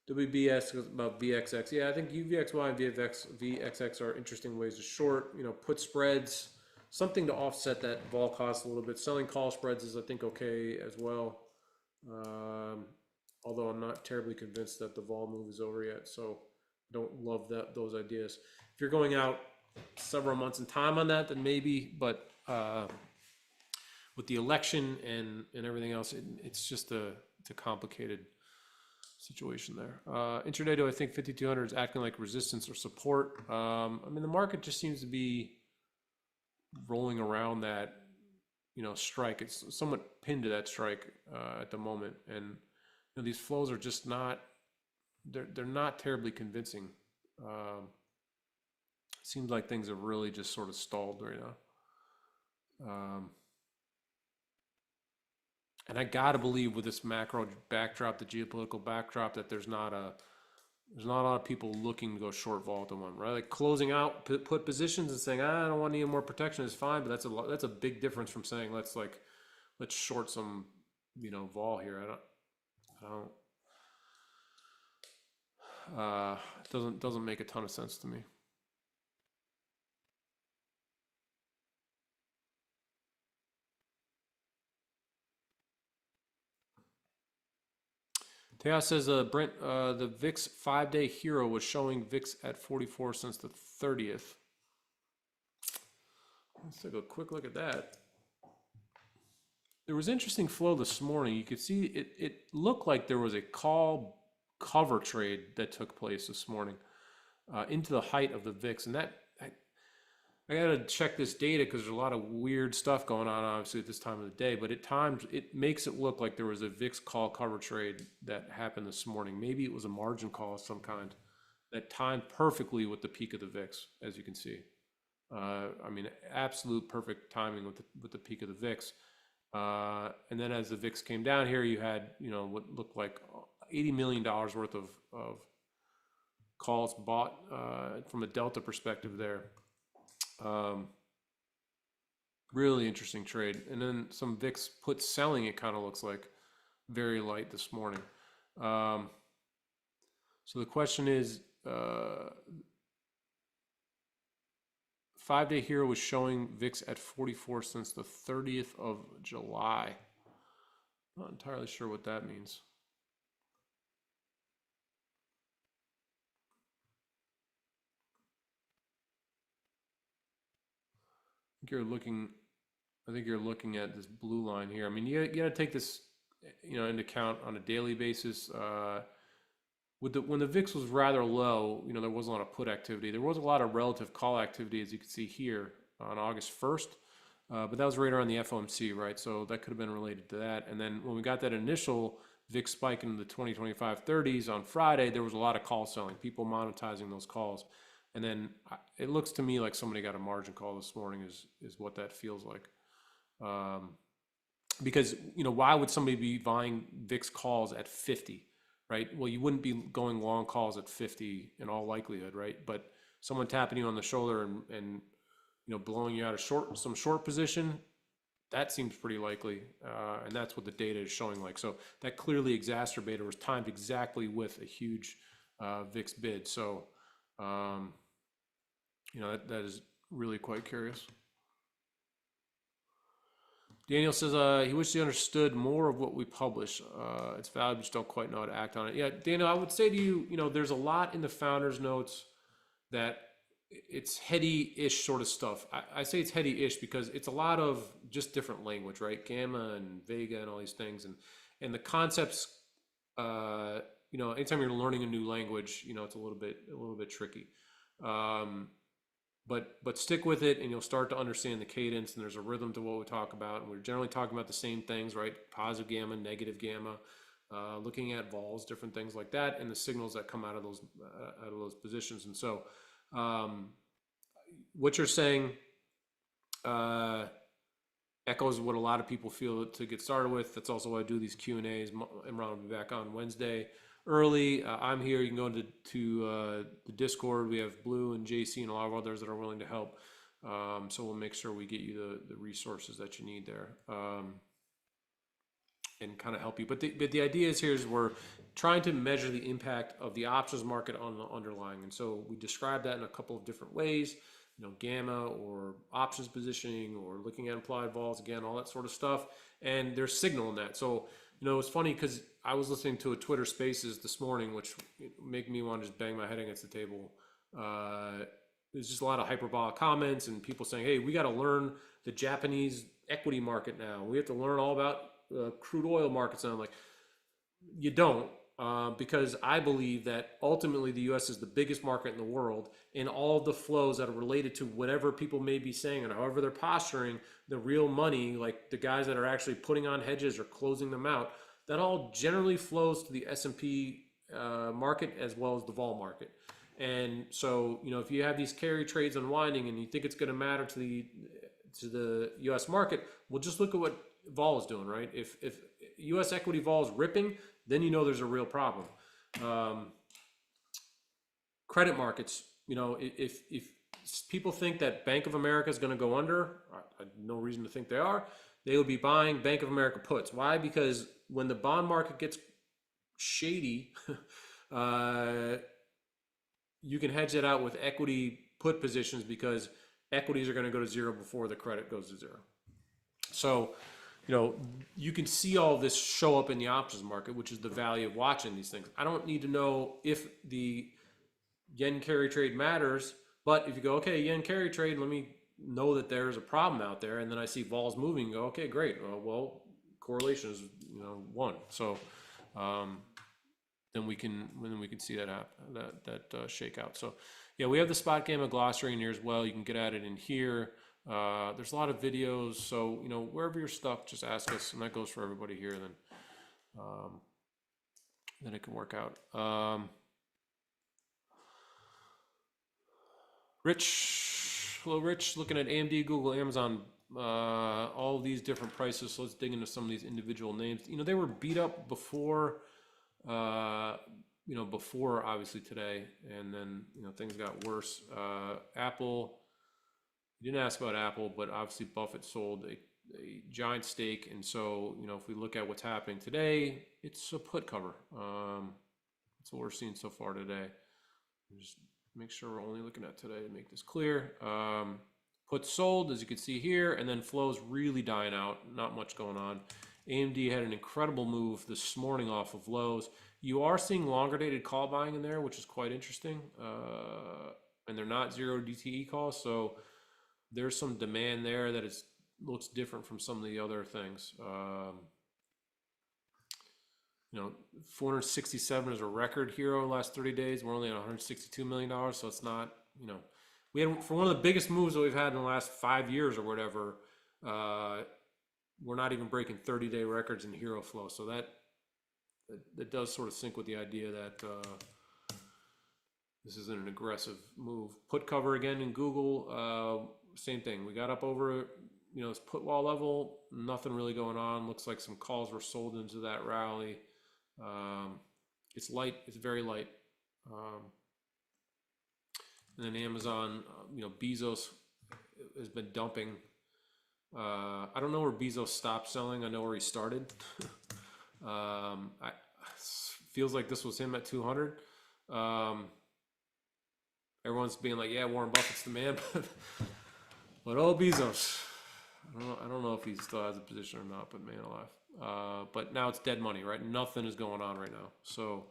WB asks about VXX. Yeah, I think UVXY and VXX are interesting ways to short. Put spreads, something to offset that vol cost a little bit. Selling call spreads is, I think, okay as well. Although I'm not terribly convinced that the vol move is over yet, so I don't love those ideas. If you're going out several months in time on that, then maybe, but with the election and everything else, it's just it's a complicated situation there. Intraday, do I think 5,200 is acting like resistance or support? I mean, the market just seems to be rolling around that strike. It's somewhat pinned to that strike at the moment, and these flows are just not they're not terribly convincing. Seems like things have really just sort of stalled right now. And I gotta believe with this macro backdrop, the geopolitical backdrop, that there's not a lot of people looking to go short vol at the moment, right? Like closing out put positions and saying, I don't want any more protection is fine, but that's a big difference from saying let's short some vol here. It doesn't make a ton of sense to me. Tejas says, Brent, the VIX 5-day HIRO was showing VIX at 44 since the 30th. Let's take a quick look at that. There was interesting flow this morning. You could see it looked like there was a call cover trade that took place this morning into the height of the VIX. And that, I got to check this data because there's a lot of weird stuff going on, obviously, at this time of the day. But at times, it makes it look like there was a VIX call cover trade that happened this morning. Maybe it was a margin call of some kind that timed perfectly with the peak of the VIX, as you can see. I mean, absolute perfect timing with the peak of the VIX. And then as the VIX came down here, you had, what looked like $80 million worth of calls bought from a delta perspective there. Really interesting trade. And then some VIX put selling, it kind of looks like, very light this morning. So the question is, 5-day HIRO was showing VIX at 44 since the 30th of July. Not entirely sure what that means. I think you're looking at this blue line here. I mean, you got to take this, into account on a daily basis. When the VIX was rather low, there wasn't a lot of put activity. There was a lot of relative call activity, as you can see here on August 1st, but that was right around the FOMC, right? So that could have been related to that. And then when we got that initial VIX spike into the 2025 30s on Friday, there was a lot of call selling, people monetizing those calls. And then it looks to me like somebody got a margin call this morning is what that feels like. Because, why would somebody be buying VIX calls at 50? Right? Well, you wouldn't be going long calls at 50 in all likelihood, right? But someone tapping you on the shoulder and blowing you out of some short position, that seems pretty likely, and that's what the data is showing like. So that clearly exacerbated, was timed exactly with a huge VIX bid. So that is really quite curious. Daniel says he wishes he understood more of what we publish. It's valuable, just don't quite know how to act on it. Yeah, Daniel, I would say to you, there's a lot in the founder's notes that it's heady-ish sort of stuff. I say it's heady-ish because it's a lot of just different language, right? Gamma and Vega and all these things, and the concepts. Anytime you're learning a new language, it's a little bit tricky. But stick with it and you'll start to understand the cadence, and there's a rhythm to what we talk about. And we're generally talking about the same things, right? Positive gamma, negative gamma, looking at vols, different things like that, and the signals that come out of those positions. And so what you're saying echoes what a lot of people feel to get started with. That's also why I do these Q&As. Imran will be back on Wednesday early. I'm here. You can go to the Discord. We have Blue and JC and a lot of others that are willing to help. So we'll make sure we get you the resources that you need there and kind of help you. But the idea is we're trying to measure the impact of the options market on the underlying. And so we describe that in a couple of different ways. Gamma or options positioning or looking at implied vols, again, all that sort of stuff. And there's signal in that. So, it's funny because I was listening to a Twitter Spaces this morning, which make me want to just bang my head against the table. There's just a lot of hyperbolic comments and people saying, hey, we got to learn the Japanese equity market now. We have to learn all about crude oil markets. And I'm like, you don't. Because I believe that ultimately the U.S. is the biggest market in the world, and all of the flows that are related to whatever people may be saying and however they're posturing, the real money, like the guys that are actually putting on hedges or closing them out, that all generally flows to the S&P market as well as the vol market. And so, if you have these carry trades unwinding and you think it's going to matter to the U.S. market, well, just look at what vol is doing, right? If U.S. equity vol is ripping, then there's a real problem. Credit markets, if people think that Bank of America is going to go under, I have no reason to think they are, they would be buying Bank of America puts. Why? Because when the bond market gets shady, you can hedge it out with equity put positions because equities are going to go to zero before the credit goes to zero. So you know, you can see all this show up in the options market, which is the value of watching these things. I don't need to know if the yen carry trade matters, but if you go, okay, yen carry trade, let me know that there's a problem out there, and then I see vols moving, and go, okay, great. Well, correlation is, you know, 1. So then we can see that happen, that shake out. So yeah, we have the SpotGamma glossary in here as well. You can get at it in here. There's a lot of videos, so you know, wherever you're stuck, just ask us, and that goes for everybody here. Then it can work out. Rich, hello, Rich. Looking at AMD, Google, Amazon, all these different prices. So let's dig into some of these individual names. You know, they were beat up before. You know, before obviously today, and then, you know, things got worse. Apple, you didn't ask about Apple, but obviously Buffett sold a giant stake, and so, you know, if we look at what's happening today, it's a put cover. That's what we're seeing so far today. Just make sure we're only looking at today to make this clear. Puts sold, as you can see here, and then flows really dying out. Not much going on. AMD had an incredible move this morning off of lows. You are seeing longer dated call buying in there, which is quite interesting. And they're not 0 DTE calls, so there's some demand there that looks different from some of the other things. You know, 467 is a record HIRO last 30 days. We're only at $162 million, so it's not, you know, we had, for one of the biggest moves that we've had in the last 5 years or whatever, we're not even breaking 30-day records in HIRO flow. So that does sort of sync with the idea that this isn't an aggressive move. Put cover again in Google, same thing. We got up over, you know, this put wall level, nothing really going on. Looks like some calls were sold into that rally. It's light, it's very light. And then Amazon, you know, Bezos has been dumping. I don't know where Bezos stopped selling. I know where he started. Feels like this was him at 200. Everyone's being like, yeah, Warren Buffett's the man, but oh, Bezos. I don't know if he still has a position or not, but man alive. But now it's dead money, right? Nothing is going on right now. So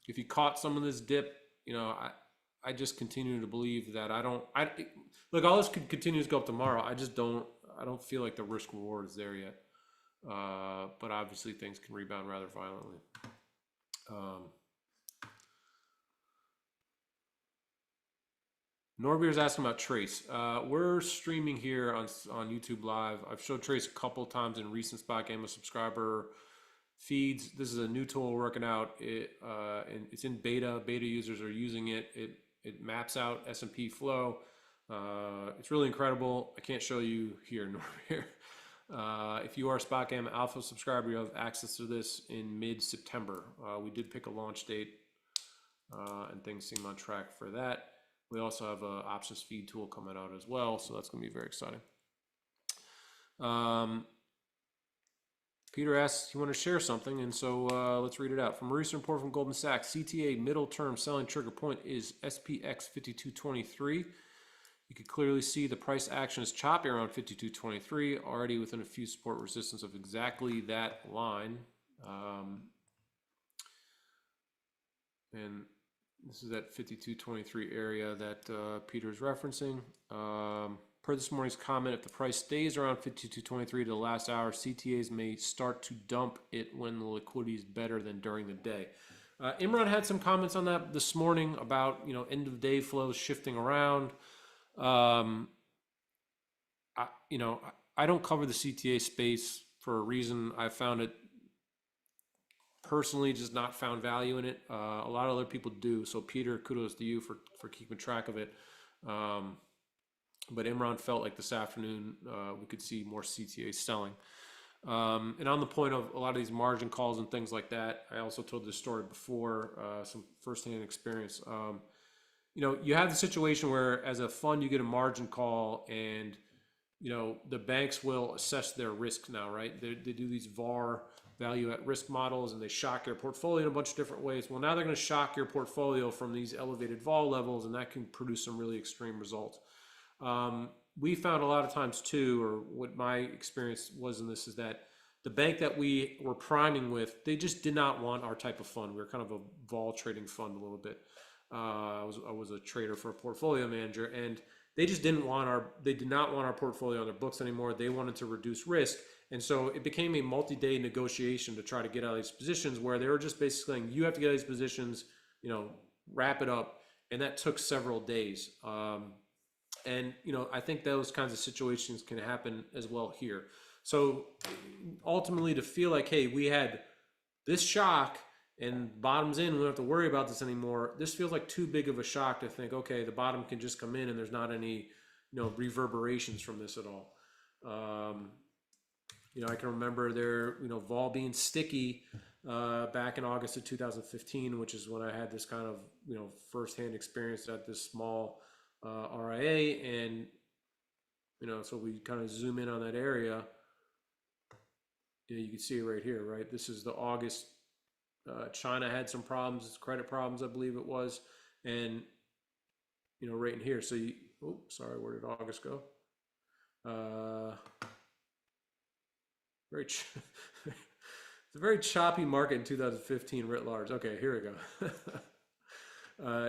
if you caught some of this dip, you know, I just continue to believe that look, all this could continue to go up tomorrow. I don't feel like the risk reward is there yet. But obviously things can rebound rather violently. Norbeer's asking about Trace. We're streaming here on YouTube Live. I've showed Trace a couple times in recent SpotGamma subscriber feeds. This is a new tool we're working out. And it's in beta. Beta users are using it. It maps out S&P flow. It's really incredible. I can't show you here, Norbeer. If you are a SpotGamma Alpha subscriber, you have access to this in mid-September. We did pick a launch date, and things seem on track for that. We also have an options feed tool coming out as well, so that's going to be very exciting. Peter asks, you want to share something, and so let's read it out. From a recent report from Goldman Sachs, CTA middle term selling trigger point is SPX 5223. You can clearly see the price action is choppy around 5223, already within a few support resistance of exactly that line. And this is that 5223 area that Peter is referencing. Per this morning's comment, if the price stays around 5223 to the last hour, CTAs may start to dump it when the liquidity is better than during the day. Imran had some comments on that this morning about, you know, end of day flows shifting around. I don't cover the CTA space for a reason. I found it personally just not found value in it. A lot of other people do. So Peter, kudos to you for keeping track of it. But Imran felt like this afternoon we could see more CTA selling. And on the point of a lot of these margin calls and things like that, I also told this story before, some firsthand experience. You know, you have the situation where as a fund, you get a margin call and, you know, the banks will assess their risk now, right? They do these VAR, value at risk models, and they shock your portfolio in a bunch of different ways. Well, now they're going to shock your portfolio from these elevated vol levels, and that can produce some really extreme results. we found a lot of times too, or what my experience was in this is that the bank that we were priming with, they just did not want our type of fund. We were kind of a vol trading fund a little bit. I was a trader for a portfolio manager, and they just didn't want they did not want our portfolio on their books anymore. They wanted to reduce risk. And so it became a multi-day negotiation to try to get out of these positions where they were just basically saying, you have to get out of these positions, you know, wrap it up. And that took several days. And, you know, I think those kinds of situations can happen as well here. So ultimately to feel like, hey, we had this shock and bottoms in, we don't have to worry about this anymore. This feels like too big of a shock to think, okay, the bottom can just come in and there's not any, you know, reverberations from this at all. You know, I can remember there, you know, vol being sticky back in August of 2015, which is when I had this kind of, you know, firsthand experience at this small RIA. And, you know, so we kind of zoom in on that area. You can see it right here, right? This is the August. China had some problems, credit problems, I believe it was. And, you know, right in here. So you, oh, sorry, where did August go? It's a very choppy market in 2015 writ large. Okay, here we go.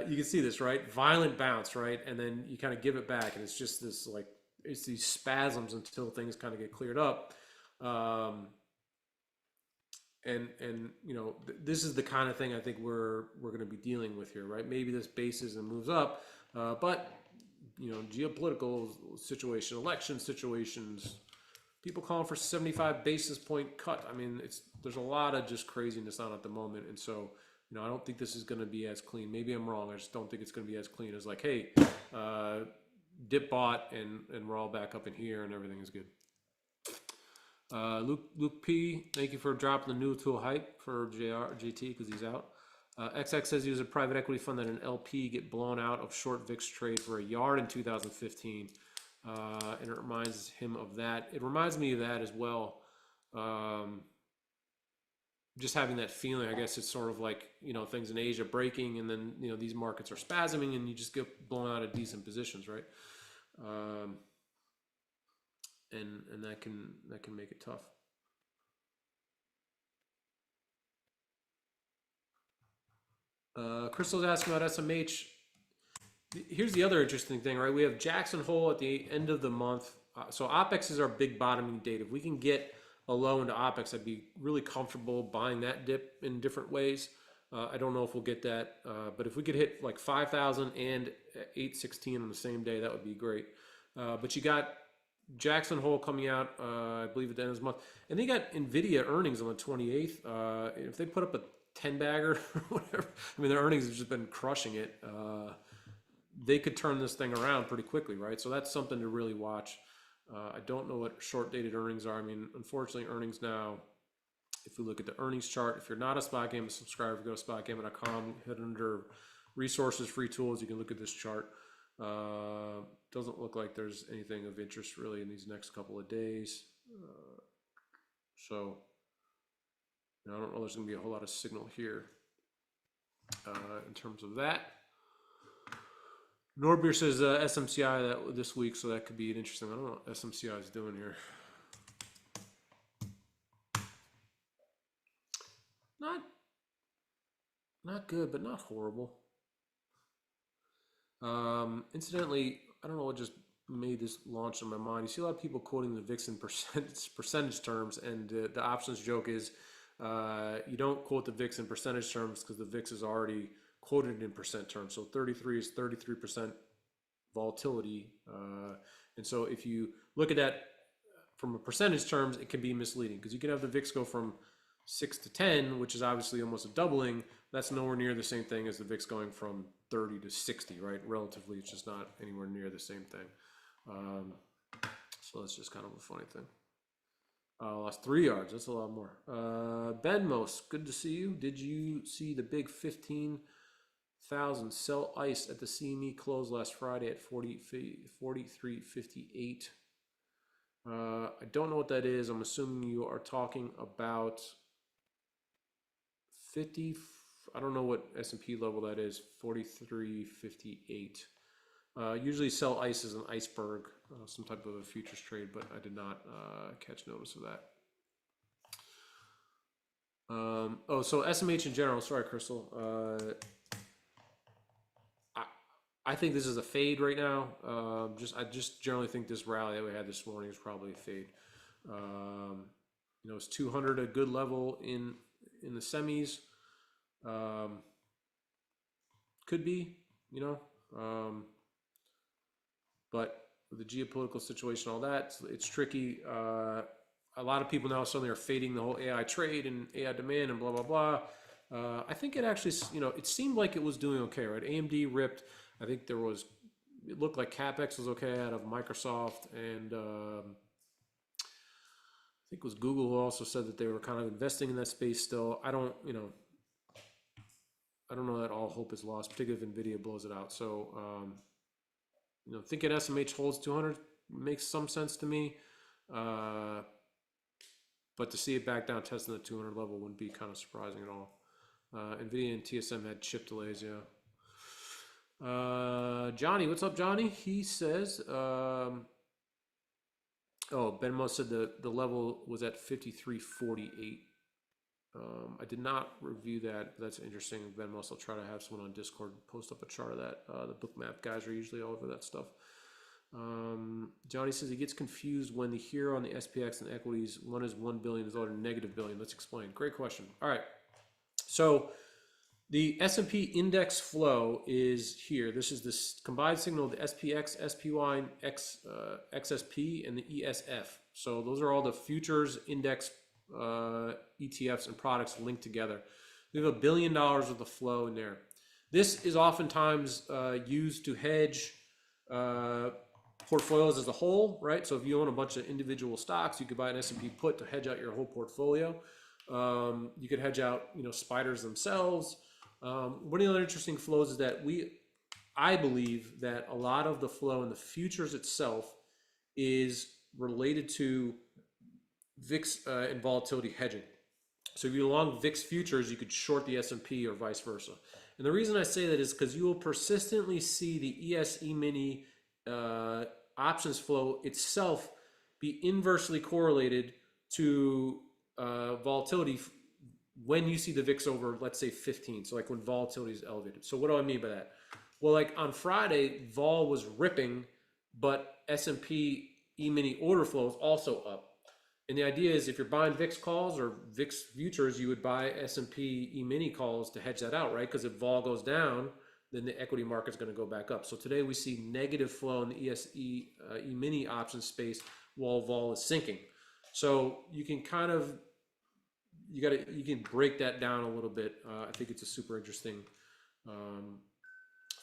You can see this, right? Violent bounce, right? And then you kind of give it back, and it's just this like, it's these spasms until things kind of get cleared up. And you know, this is the kind of thing I think we're going to be dealing with here, right? Maybe this bases and moves up, but you know, geopolitical situation, election situations, people calling for 75 basis point cut. I mean, there's a lot of just craziness on at the moment, and so you know, I don't think this is going to be as clean. Maybe I'm wrong. I just don't think it's going to be as clean as like, hey, dip bought and we're all back up in here and everything is good. Luke P, thank you for dropping the new tool hype for JT because he's out. XX says he was a private equity fund that an LP get blown out of short VIX trade for a yard in 2015. And it reminds him of that. It reminds me of that as well. Just having that feeling, I guess it's sort of like, you know, things in Asia breaking and then, you know, these markets are spasming and you just get blown out of decent positions, right? And that can make it tough. Crystal's asking about SMH. Here's the other interesting thing, right? We have Jackson Hole at the end of the month. So OPEX is our big bottoming date. If we can get a low into OPEX, I'd be really comfortable buying that dip in different ways. I don't know if we'll get that, but if we could hit like 5,000 and 816 on the same day, that would be great. But you got Jackson Hole coming out, I believe at the end of this month, and they got Nvidia earnings on the 28th. If they put up a 10 bagger or whatever, I mean their earnings have just been crushing it. They could turn this thing around pretty quickly, right? So that's something to really watch. I don't know what short dated earnings are. I mean, unfortunately, earnings now, if we look at the earnings chart, if you're not a SpotGamma subscriber, go to spotgamma.com, head under resources, free tools, you can look at this chart. Doesn't look like there's anything of interest really in these next couple of days. So you know, I don't know there's going to be a whole lot of signal here in terms of that. Norbeer says SMCI that this week, so that could be an interesting. I don't know what SMCI is doing here. Not good, but not horrible. Incidentally, I don't know what just made this launch in my mind. You see a lot of people quoting the VIX in percentage terms, and the options joke is you don't quote the VIX in percentage terms because the VIX is already quoted in percent terms. So 33 is 33% volatility. And so if you look at that from a percentage terms, it can be misleading because you can have the VIX go from 6 to 10, which is obviously almost a doubling. That's nowhere near the same thing as the VIX going from 30 to 60, right? Relatively, it's just not anywhere near the same thing. So that's just kind of a funny thing. Lost 3 yards. That's a lot more. Benmos, good to see you. Did you see the big 15,000 sell ice at the CME close last Friday at 43.58? I don't know what that is. I'm assuming you are talking about 50. I don't know what S&P level that is. 43.58. Usually sell ice as an iceberg, some type of a futures trade, but I did not catch notice of that. Oh, so SMH in general. Sorry, Crystal. I think this is a fade right now. I just generally think this rally that we had this morning is probably a fade. You know, it's 200 a good level in the semis. Could be, you know, but with the geopolitical situation, all that, it's tricky. A lot of people now suddenly are fading the whole AI trade and AI demand and blah blah blah. I think it actually, you know, it seemed like it was doing okay, right? AMD ripped. I think it looked like CapEx was okay out of Microsoft, and I think it was Google who also said that they were kind of investing in that space still. I don't know that all hope is lost, particularly if NVIDIA blows it out. So, you know, thinking SMH holds 200 makes some sense to me. But to see it back down testing the 200 level wouldn't be kind of surprising at all. NVIDIA and TSM had chip delays, yeah. Johnny, what's up, Johnny? He says, oh, Benmo said the level was at 53.48. I did not review that, but that's interesting. Benmo, I'll try to have someone on Discord post up a chart of that. The bookmap guys are usually all over that stuff. Johnny says he gets confused when the HIRO on the SPX and equities, one is 1 billion, the other negative billion. Let's explain. Great question. All right. So the S&P index flow is here. This is this combined signal of the SPX, SPY, XSP, and the ESF. So those are all the futures index ETFs and products linked together. We have $1 billion worth of flow in there. This is oftentimes used to hedge portfolios as a whole, right? So if you own a bunch of individual stocks, you could buy an S&P put to hedge out your whole portfolio. You could hedge out, you know, spiders themselves. One of the other interesting flows is that I believe that a lot of the flow in the futures itself is related to VIX and volatility hedging. So if you're long VIX futures, you could short the S&P or vice versa. And the reason I say that is because you will persistently see the ES E-mini options flow itself be inversely correlated to volatility when you see the VIX over, let's say, 15. So like when volatility is elevated. So what do I mean by that? Well, like on Friday, vol was ripping, but S&P E-mini order flow is also up. And the idea is if you're buying VIX calls or VIX futures, you would buy S&P E-mini calls to hedge that out, right? Because if vol goes down, then the equity market's going to go back up. So today we see negative flow in the E-mini option space while vol is sinking. So you can kind of, you can break that down a little bit. I think it's a super interesting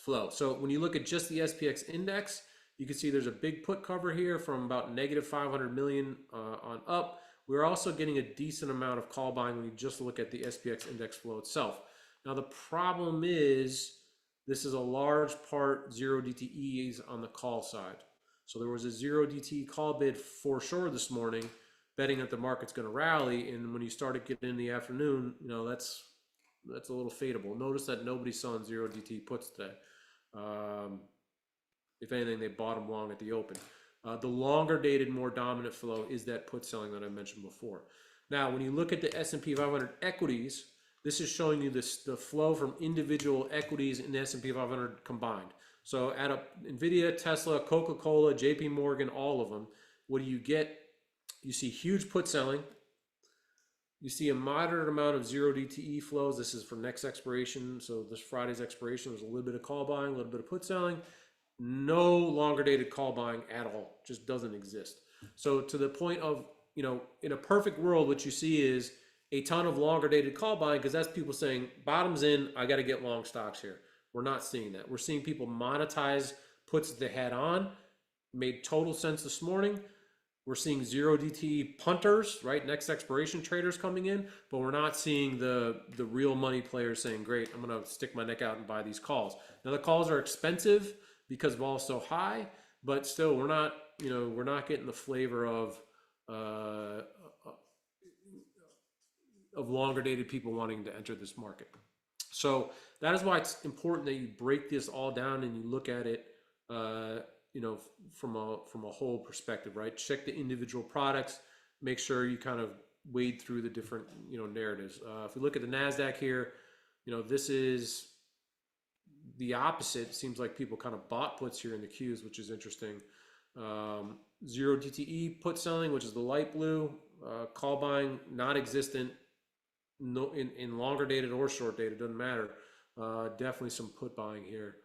flow. So when you look at just the SPX index, you can see there's a big put cover here from about negative 500 million on up. We're also getting a decent amount of call buying when you just look at the SPX index flow itself. Now the problem is this is a large part 0 DTEs on the call side. So there was a 0 DTE call bid for sure this morning, betting that the market's going to rally. And when you started getting in the afternoon, you know, that's a little fadeable. Notice that nobody's selling 0 DTE puts today. If anything, they bought them long at the open. The longer dated, more dominant flow is that put selling that I mentioned before. Now, when you look at the S&P 500 equities, this is showing you the flow from individual equities in the S&P 500 combined. So add up NVIDIA, Tesla, Coca-Cola, JP Morgan, all of them. What do you get? You see huge put selling. You see a moderate amount of 0 DTE flows. This is for next expiration. So this Friday's expiration, there's a little bit of call buying, a little bit of put selling. No longer dated call buying at all. Just doesn't exist. So to the point of, you know, in a perfect world, what you see is a ton of longer dated call buying, because that's people saying bottom's in, I got to get long stocks here. We're not seeing that. We're seeing people monetize puts that they had on. Made total sense this morning. We're seeing 0 DTE punters, right? Next expiration traders coming in, but we're not seeing the real money players saying, great, I'm going to stick my neck out and buy these calls. Now the calls are expensive because vol's so high, but still we're not, you know, we're not getting the flavor of longer dated people wanting to enter this market. So that is why it's important that you break this all down and you look at it you know, from a whole perspective, right? Check the individual products, make sure you kind of wade through the different, you know, narratives. If we look at the Nasdaq here, you know, this is the opposite. It seems like people kind of bought puts here in the Qs, which is interesting. Zero DTE put selling, which is the light blue. Call buying, not existent. No, in longer dated or short dated, doesn't matter. Definitely some put buying here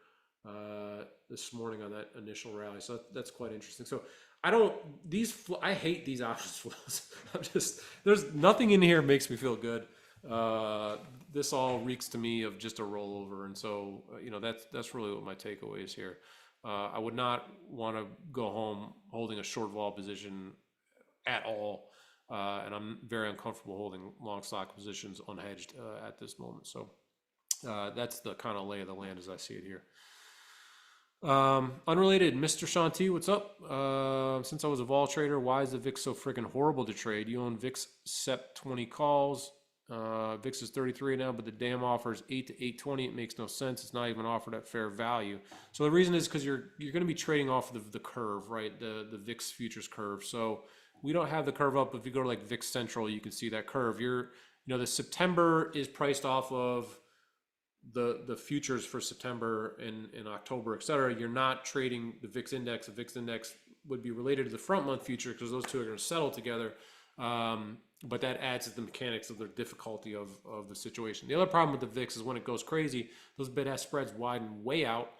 this morning on that initial rally. So that's quite interesting. So I hate these options flows. There's nothing in here makes me feel good. This all reeks to me of just a rollover. And so, you know, that's really what my takeaway is here. I would not want to go home holding a short vol position at all. And I'm very uncomfortable holding long stock positions unhedged at this moment. So that's the kind of lay of the land as I see it here. Unrelated, Mr. Shanti, what's up? Since I was a vol trader, why is the VIX so freaking horrible to trade? You own VIX SEP 20 calls. VIX is 33 now, but the damn offer is 8 to 820. It makes no sense. It's not even offered at fair value. So the reason is because you're going to be trading off of the curve, right? The VIX futures curve. So we don't have the curve up. If you go to like VIX Central, you can see that curve. You know, the September is priced off of the futures for September and October, et cetera. You're not trading the VIX index. The VIX index would be related to the front month future because those two are going to settle together. But that adds to the mechanics of the difficulty of the situation. The other problem with the VIX is when it goes crazy, those bid-ask spreads widen way out,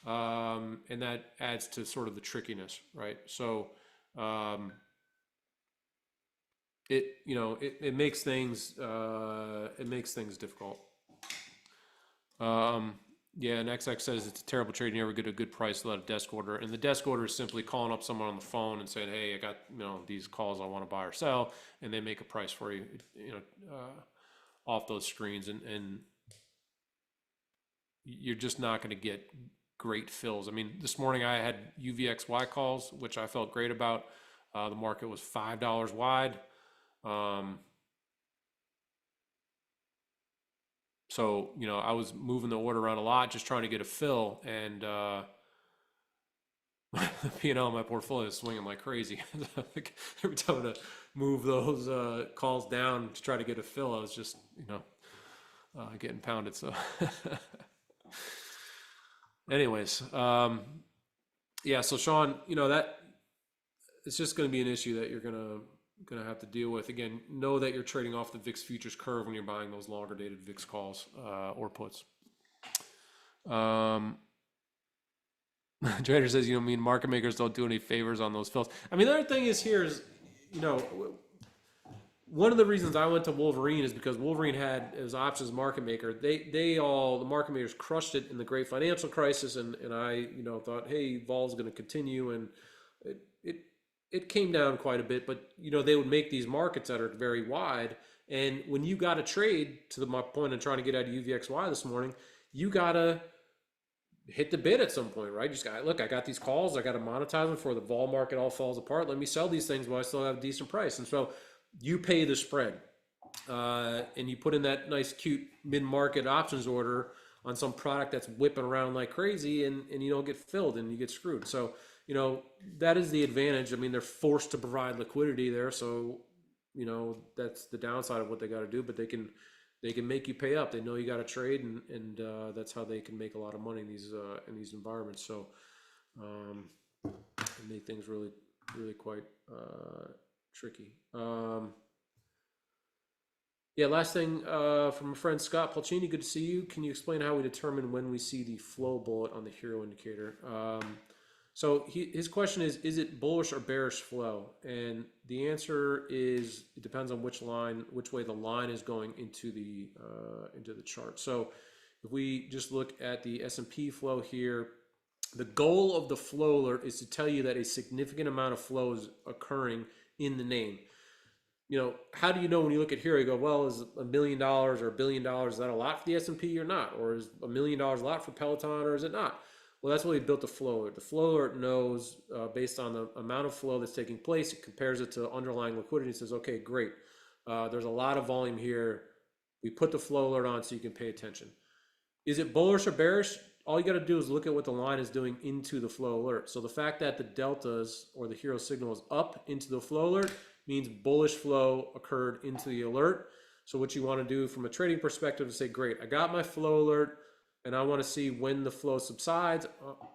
and that adds to sort of the trickiness, right? So it makes things difficult. Yeah, and XX says it's a terrible trade. You never get a good price without a desk order. And the desk order is simply calling up someone on the phone and saying, "Hey, I got these calls I want to buy or sell," and they make a price for you, off those screens. And you're just not going to get great fills. I mean, this morning I had UVXY calls, which I felt great about. The market was $5 wide. So, I was moving the order around a lot, just trying to get a fill, and the P&L in my portfolio is swinging like crazy. Every time to move those calls down to try to get a fill, I was just, getting pounded. So, anyways, yeah. So, Sean, that it's just going to be an issue that you're going to have to deal with. Again, know that you're trading off the VIX futures curve when you're buying those longer dated VIX calls or puts. Trader says, market makers don't do any favors on those fills. I mean, the other thing is here is, one of the reasons I went to Wolverine is because Wolverine had as options market maker. The market makers crushed it in the great financial crisis, and I thought, hey, vol's going to continue, and it came down quite a bit, but they would make these markets that are very wide. And when you got to trade, to my point of trying to get out of UVXY this morning, you got to hit the bid at some point, right? You just got, look, I got these calls, I got to monetize them before the vol market all falls apart. Let me sell these things while I still have a decent price. And so you pay the spread, and you put in that nice, cute mid-market options order on some product that's whipping around like crazy, and you don't get filled and you get screwed. So, that is the advantage. I mean, they're forced to provide liquidity there. So, that's the downside of what they got to do, but they can make you pay up. They know you got to trade, and that's how they can make a lot of money in these environments. So, it made things really, really quite tricky. Yeah, last thing from a friend, Scott Polcini, good to see you. Can you explain how we determine when we see the flow bullet on the HIRO indicator? So his question is it bullish or bearish flow? And the answer is it depends on which way the line is going into the chart. So if we just look at the S&P flow here, the goal of the flow alert is to tell you that a significant amount of flow is occurring in the name. How do you know when you look at HIRO, you go, well, is $1 million or $1 billion, is that a lot for the S&P or not? Or is $1 million a lot for Peloton, or is it not? Well, that's why we built the flow alert. The flow alert knows based on the amount of flow that's taking place, it compares it to underlying liquidity. It says, okay, great. There's a lot of volume here. We put the flow alert on so you can pay attention. Is it bullish or bearish? all you got to do is look at what the line is doing into the flow alert. So the fact that the deltas or the HIRO signal is up into the flow alert means bullish flow occurred into the alert. So what you want to do from a trading perspective is say, great, I got my flow alert and I want to see when the flow subsides.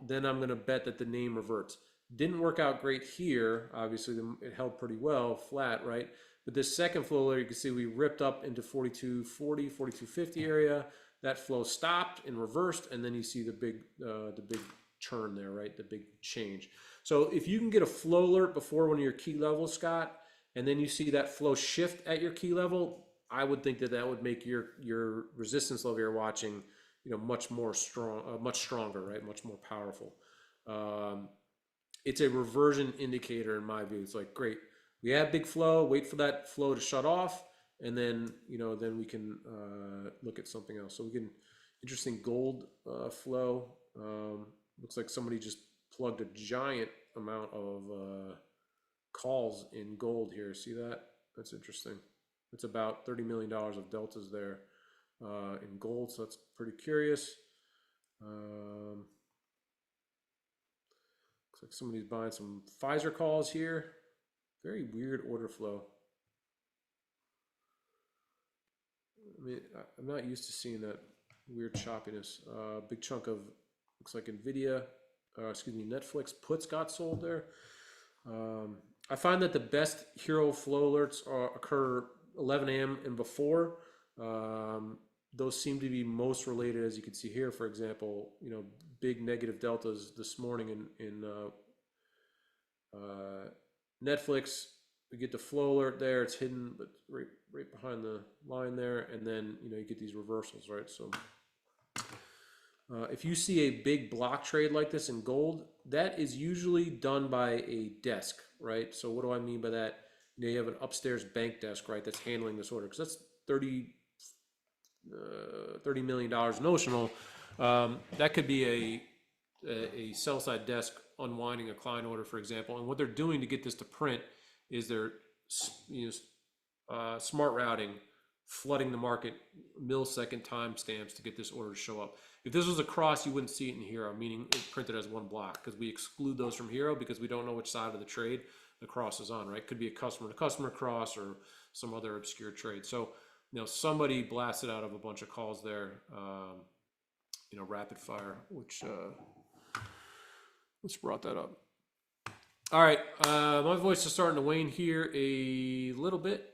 Then I'm going to bet that the name reverts. Didn't work out great here. Obviously, it held pretty well flat, right? But this second flow alert, you can see we ripped up into 4240, 4250 area. That flow stopped and reversed, and then you see the big turn there, right? The big change. So if you can get a flow alert before one of your key levels, Scott, and then you see that flow shift at your key level, I would think that that would make your resistance level you're watching, much more strong, much stronger, right? Much more powerful. It's a reversion indicator in my view. It's like, great, we have big flow, wait for that flow to shut off, and then then we can look at something else. So we can, interesting gold flow. Looks like somebody just plugged a giant amount of calls in gold here. See that? That's interesting. It's about $30 million of deltas there in gold. So that's pretty curious. Looks like somebody's buying some Pfizer calls here. Very weird order flow. I mean, I'm not used to seeing that weird choppiness. Big chunk of, looks like Nvidia, Netflix puts got sold there. I find that the best HIRO flow alerts occur 11 a.m. and before. Those seem to be most related, as you can see here, for example, big negative deltas this morning in Netflix. We get the flow alert there, it's hidden, but right behind the line there, and then you get these reversals, right? So if you see a big block trade like this in gold, that is usually done by a desk, right? So what do I mean by that? You have an upstairs bank desk, right, that's handling this order, because that's $30 million notional. That could be a sell side desk unwinding a client order, for example, and what they're doing to get this to print is they're smart routing, flooding the market, millisecond timestamps to get this order to show up. If this was a cross, you wouldn't see it in HIRO, meaning it's printed as one block, because we exclude those from HIRO because we don't know which side of the trade the cross is on, right? Could be a customer to customer cross or some other obscure trade. So somebody blasted out of a bunch of calls there, rapid fire, which brought that up. All right, my voice is starting to wane here a little bit.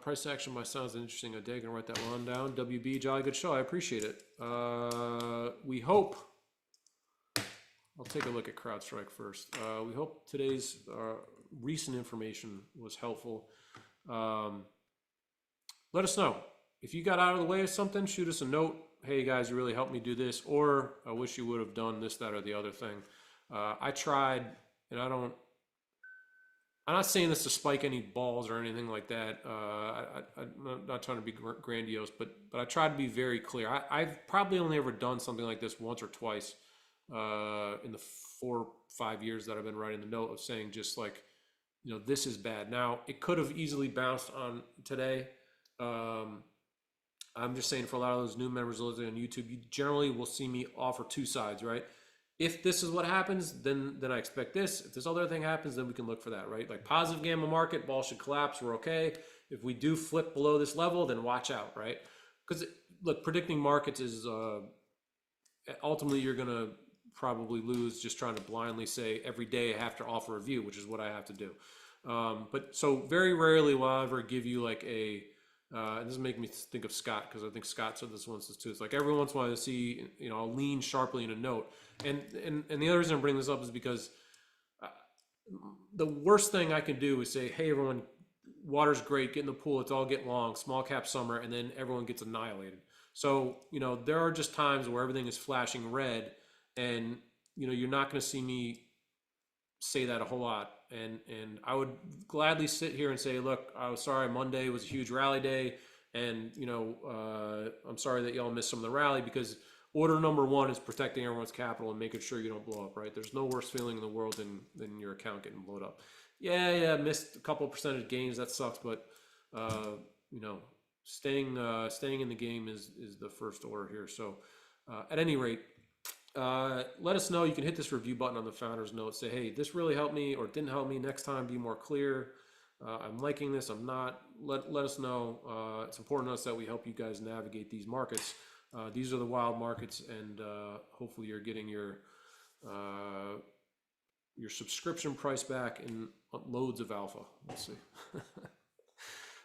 Price action by sounds interesting. I'm gonna write that one down. WB, jolly good show. I appreciate it. We hope. I'll take a look at CrowdStrike first. We hope today's recent information was helpful. Let us know if you got out of the way of something. Shoot us a note. Hey guys, you really helped me do this, or I wish you would have done this, that, or the other thing. I tried. And I'm not saying this to spike any balls or anything like that. I'm not trying to be grandiose, but I try to be very clear. I've probably only ever done something like this once or twice in the 4 or 5 years that I've been writing the note of saying just like, this is bad. Now, it could have easily bounced on today. I'm just saying for a lot of those new members listening on YouTube, you generally will see me offer two sides, right? If this is what happens, then I expect this. If this other thing happens, then we can look for that, right? Like positive gamma market, ball should collapse, we're okay. If we do flip below this level, then watch out, right? Because look, predicting markets is ultimately you're gonna probably lose just trying to blindly say every day I have to offer a view, which is what I have to do. But so very rarely will I ever give you like a and this is making me think of Scott, because I think Scott said this once too. It's like every once in a while I see, I'll lean sharply in a note. And the other reason I'm bringing this up is because the worst thing I can do is say, hey, everyone, water's great, get in the pool, let's all get long, small cap summer, and then everyone gets annihilated. So, there are just times where everything is flashing red, and, you're not going to see me say that a whole lot. And I would gladly sit here and say, look, I was sorry, Monday was a huge rally day, and I'm sorry that y'all missed some of the rally, because order number one is protecting everyone's capital and making sure you don't blow up, right? There's no worse feeling in the world than your account getting blown up. Yeah, missed a couple of percentage gains, that sucks, but staying in the game is the first order here. So at any rate, Let us know. You can hit this review button on the founder's note. Say, hey, this really helped me or didn't help me. Next time, be more clear. I'm liking this. I'm not. Let us know. It's important to us that we help you guys navigate these markets. These are the wild markets, and hopefully you're getting your subscription price back in loads of alpha. Let's see.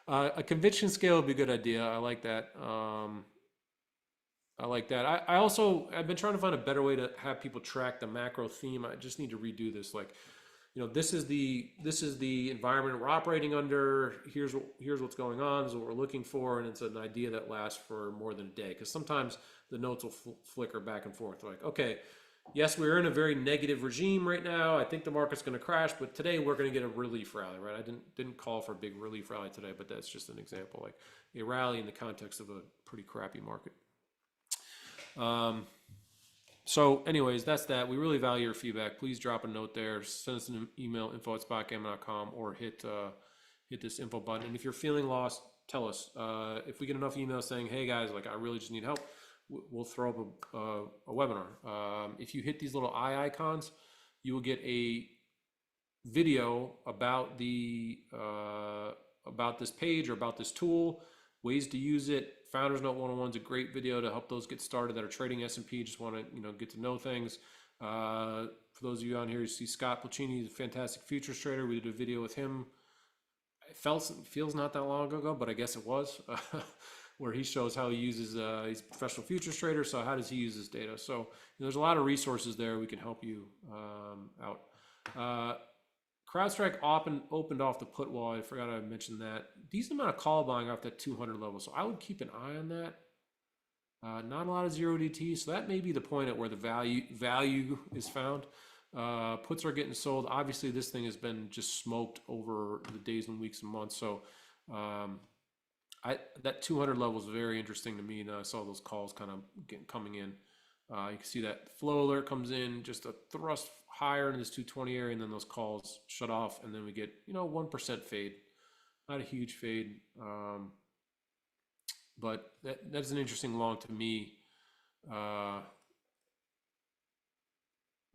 A conviction scale would be a good idea. I like that. I like that. I've been trying to find a better way to have people track the macro theme. I just need to redo this. Like, this is the environment we're operating under. Here's what's going on. This is what we're looking for, and it's an idea that lasts for more than a day. Because sometimes the notes will flicker back and forth. Like, okay, yes, we're in a very negative regime right now. I think the market's going to crash, but today we're going to get a relief rally, right? I didn't call for a big relief rally today, but that's just an example, like a rally in the context of a pretty crappy market. So anyways, that's that. We really value your feedback. Please drop a note there. Send us an email, info@spotgamma.com, or hit this info button. And if you're feeling lost, tell us. If we get enough emails saying, hey guys, like I really just need help, we'll throw up a webinar. If you hit these little eye icons, you will get a video about about this page or about this tool, ways to use it. Founders Note 101 is a great video to help those get started that are trading S&P, just want to get to know things. For those of you on here, you see Scott Placini, he's a fantastic futures trader. We did a video with him. It feels not that long ago, but I guess it was, where he shows how he uses, he's a professional futures trader, so how does he use this data? So there's a lot of resources there. We can help you out. CrowdStrike opened off the put wall. I forgot I mentioned that. Decent amount of call buying off that 200 level. So I would keep an eye on that. Not a lot of 0DT. So that may be the point at where the value is found. Puts are getting sold. Obviously, this thing has been just smoked over the days and weeks and months. So that 200 level is very interesting to me. And I saw those calls kind of coming in. You can see that flow alert comes in, just a thrust higher in this 220 area, and then those calls shut off, and then we get 1% fade. Not a huge fade, but that's an interesting long to me,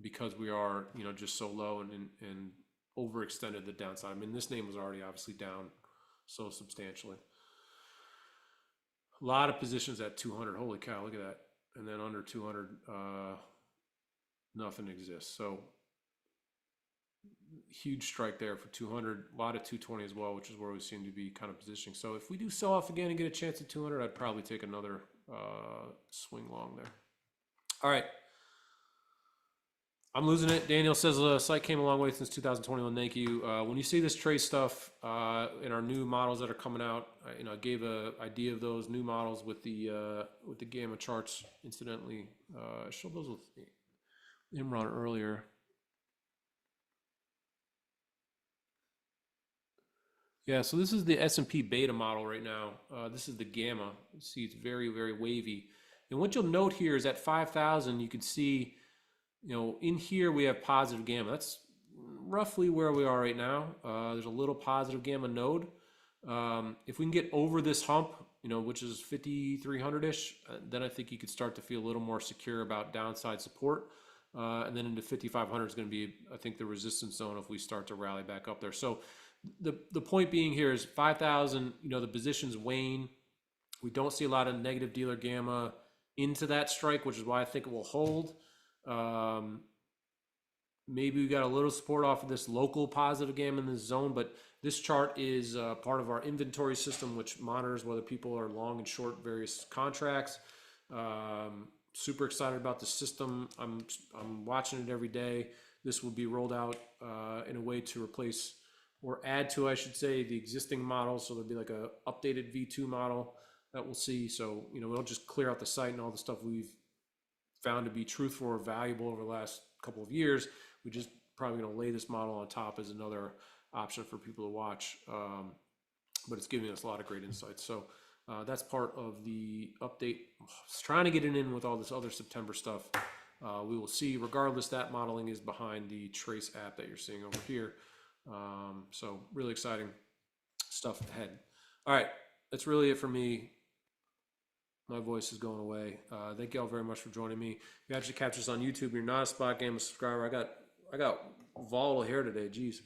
because we are just so low and overextended the downside. I mean, this name was already obviously down so substantially. A lot of positions at 200. Holy cow, look at that. And then under 200, nothing exists. So huge strike there for 200. A lot of 220 as well, which is where we seem to be kind of positioning. So if we do sell off again and get a chance at 200, I'd probably take another swing long there. All right. I'm losing it. Daniel says the site came a long way since 2021. Thank you. When you see this trade stuff in our new models that are coming out, I gave an idea of those new models with the gamma charts. Incidentally, I showed those with Imran earlier. Yeah, so this is the S&P beta model right now. This is the gamma. You see, it's very, very wavy. And what you'll note here is at 5,000, you can see. In here we have positive gamma. That's roughly where we are right now. There's a little positive gamma node. If we can get over this hump, which is 5,300-ish, then I think you could start to feel a little more secure about downside support. And then into 5,500 is going to be, I think, the resistance zone if we start to rally back up there. So the point being here is 5,000, the positions wane. We don't see a lot of negative dealer gamma into that strike, which is why I think it will hold. Maybe we got a little support off of this local positive gamma in this zone, but this chart is part of our inventory system, which monitors whether people are long and short various contracts. Super excited about the system. I'm watching it every day. This will be rolled out in a way to replace or add to, I should say, the existing model. So there'll be like a updated V2 model that we'll see. So we'll just clear out the site and all the stuff we've found to be truthful or valuable over the last couple of years. We just probably going to lay this model on top as another option for people to watch, but it's giving us a lot of great insights. So that's part of the update. I was trying to get it in with all this other September stuff. We will see. Regardless, that modeling is behind the Trace app that you're seeing over here. So really exciting stuff ahead. All right, that's really it for me. My voice is going away. Thank you all very much for joining me. If you actually catch us on YouTube, you're not a SpotGamma subscriber. I got volatile hair today. Jeez.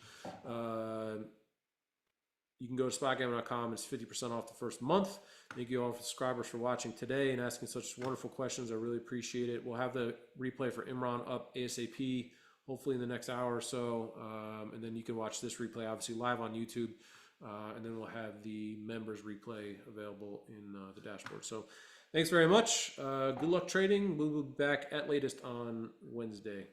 You can go to spotgamma.com. It's 50% off the first month. Thank you all subscribers for watching today and asking such wonderful questions. I really appreciate it. We'll have the replay for Imran up ASAP, hopefully in the next hour or so. And then you can watch this replay, obviously, live on YouTube. And then we'll have the members replay available in the dashboard. So thanks very much. Good luck trading. We'll be back at latest on Wednesday.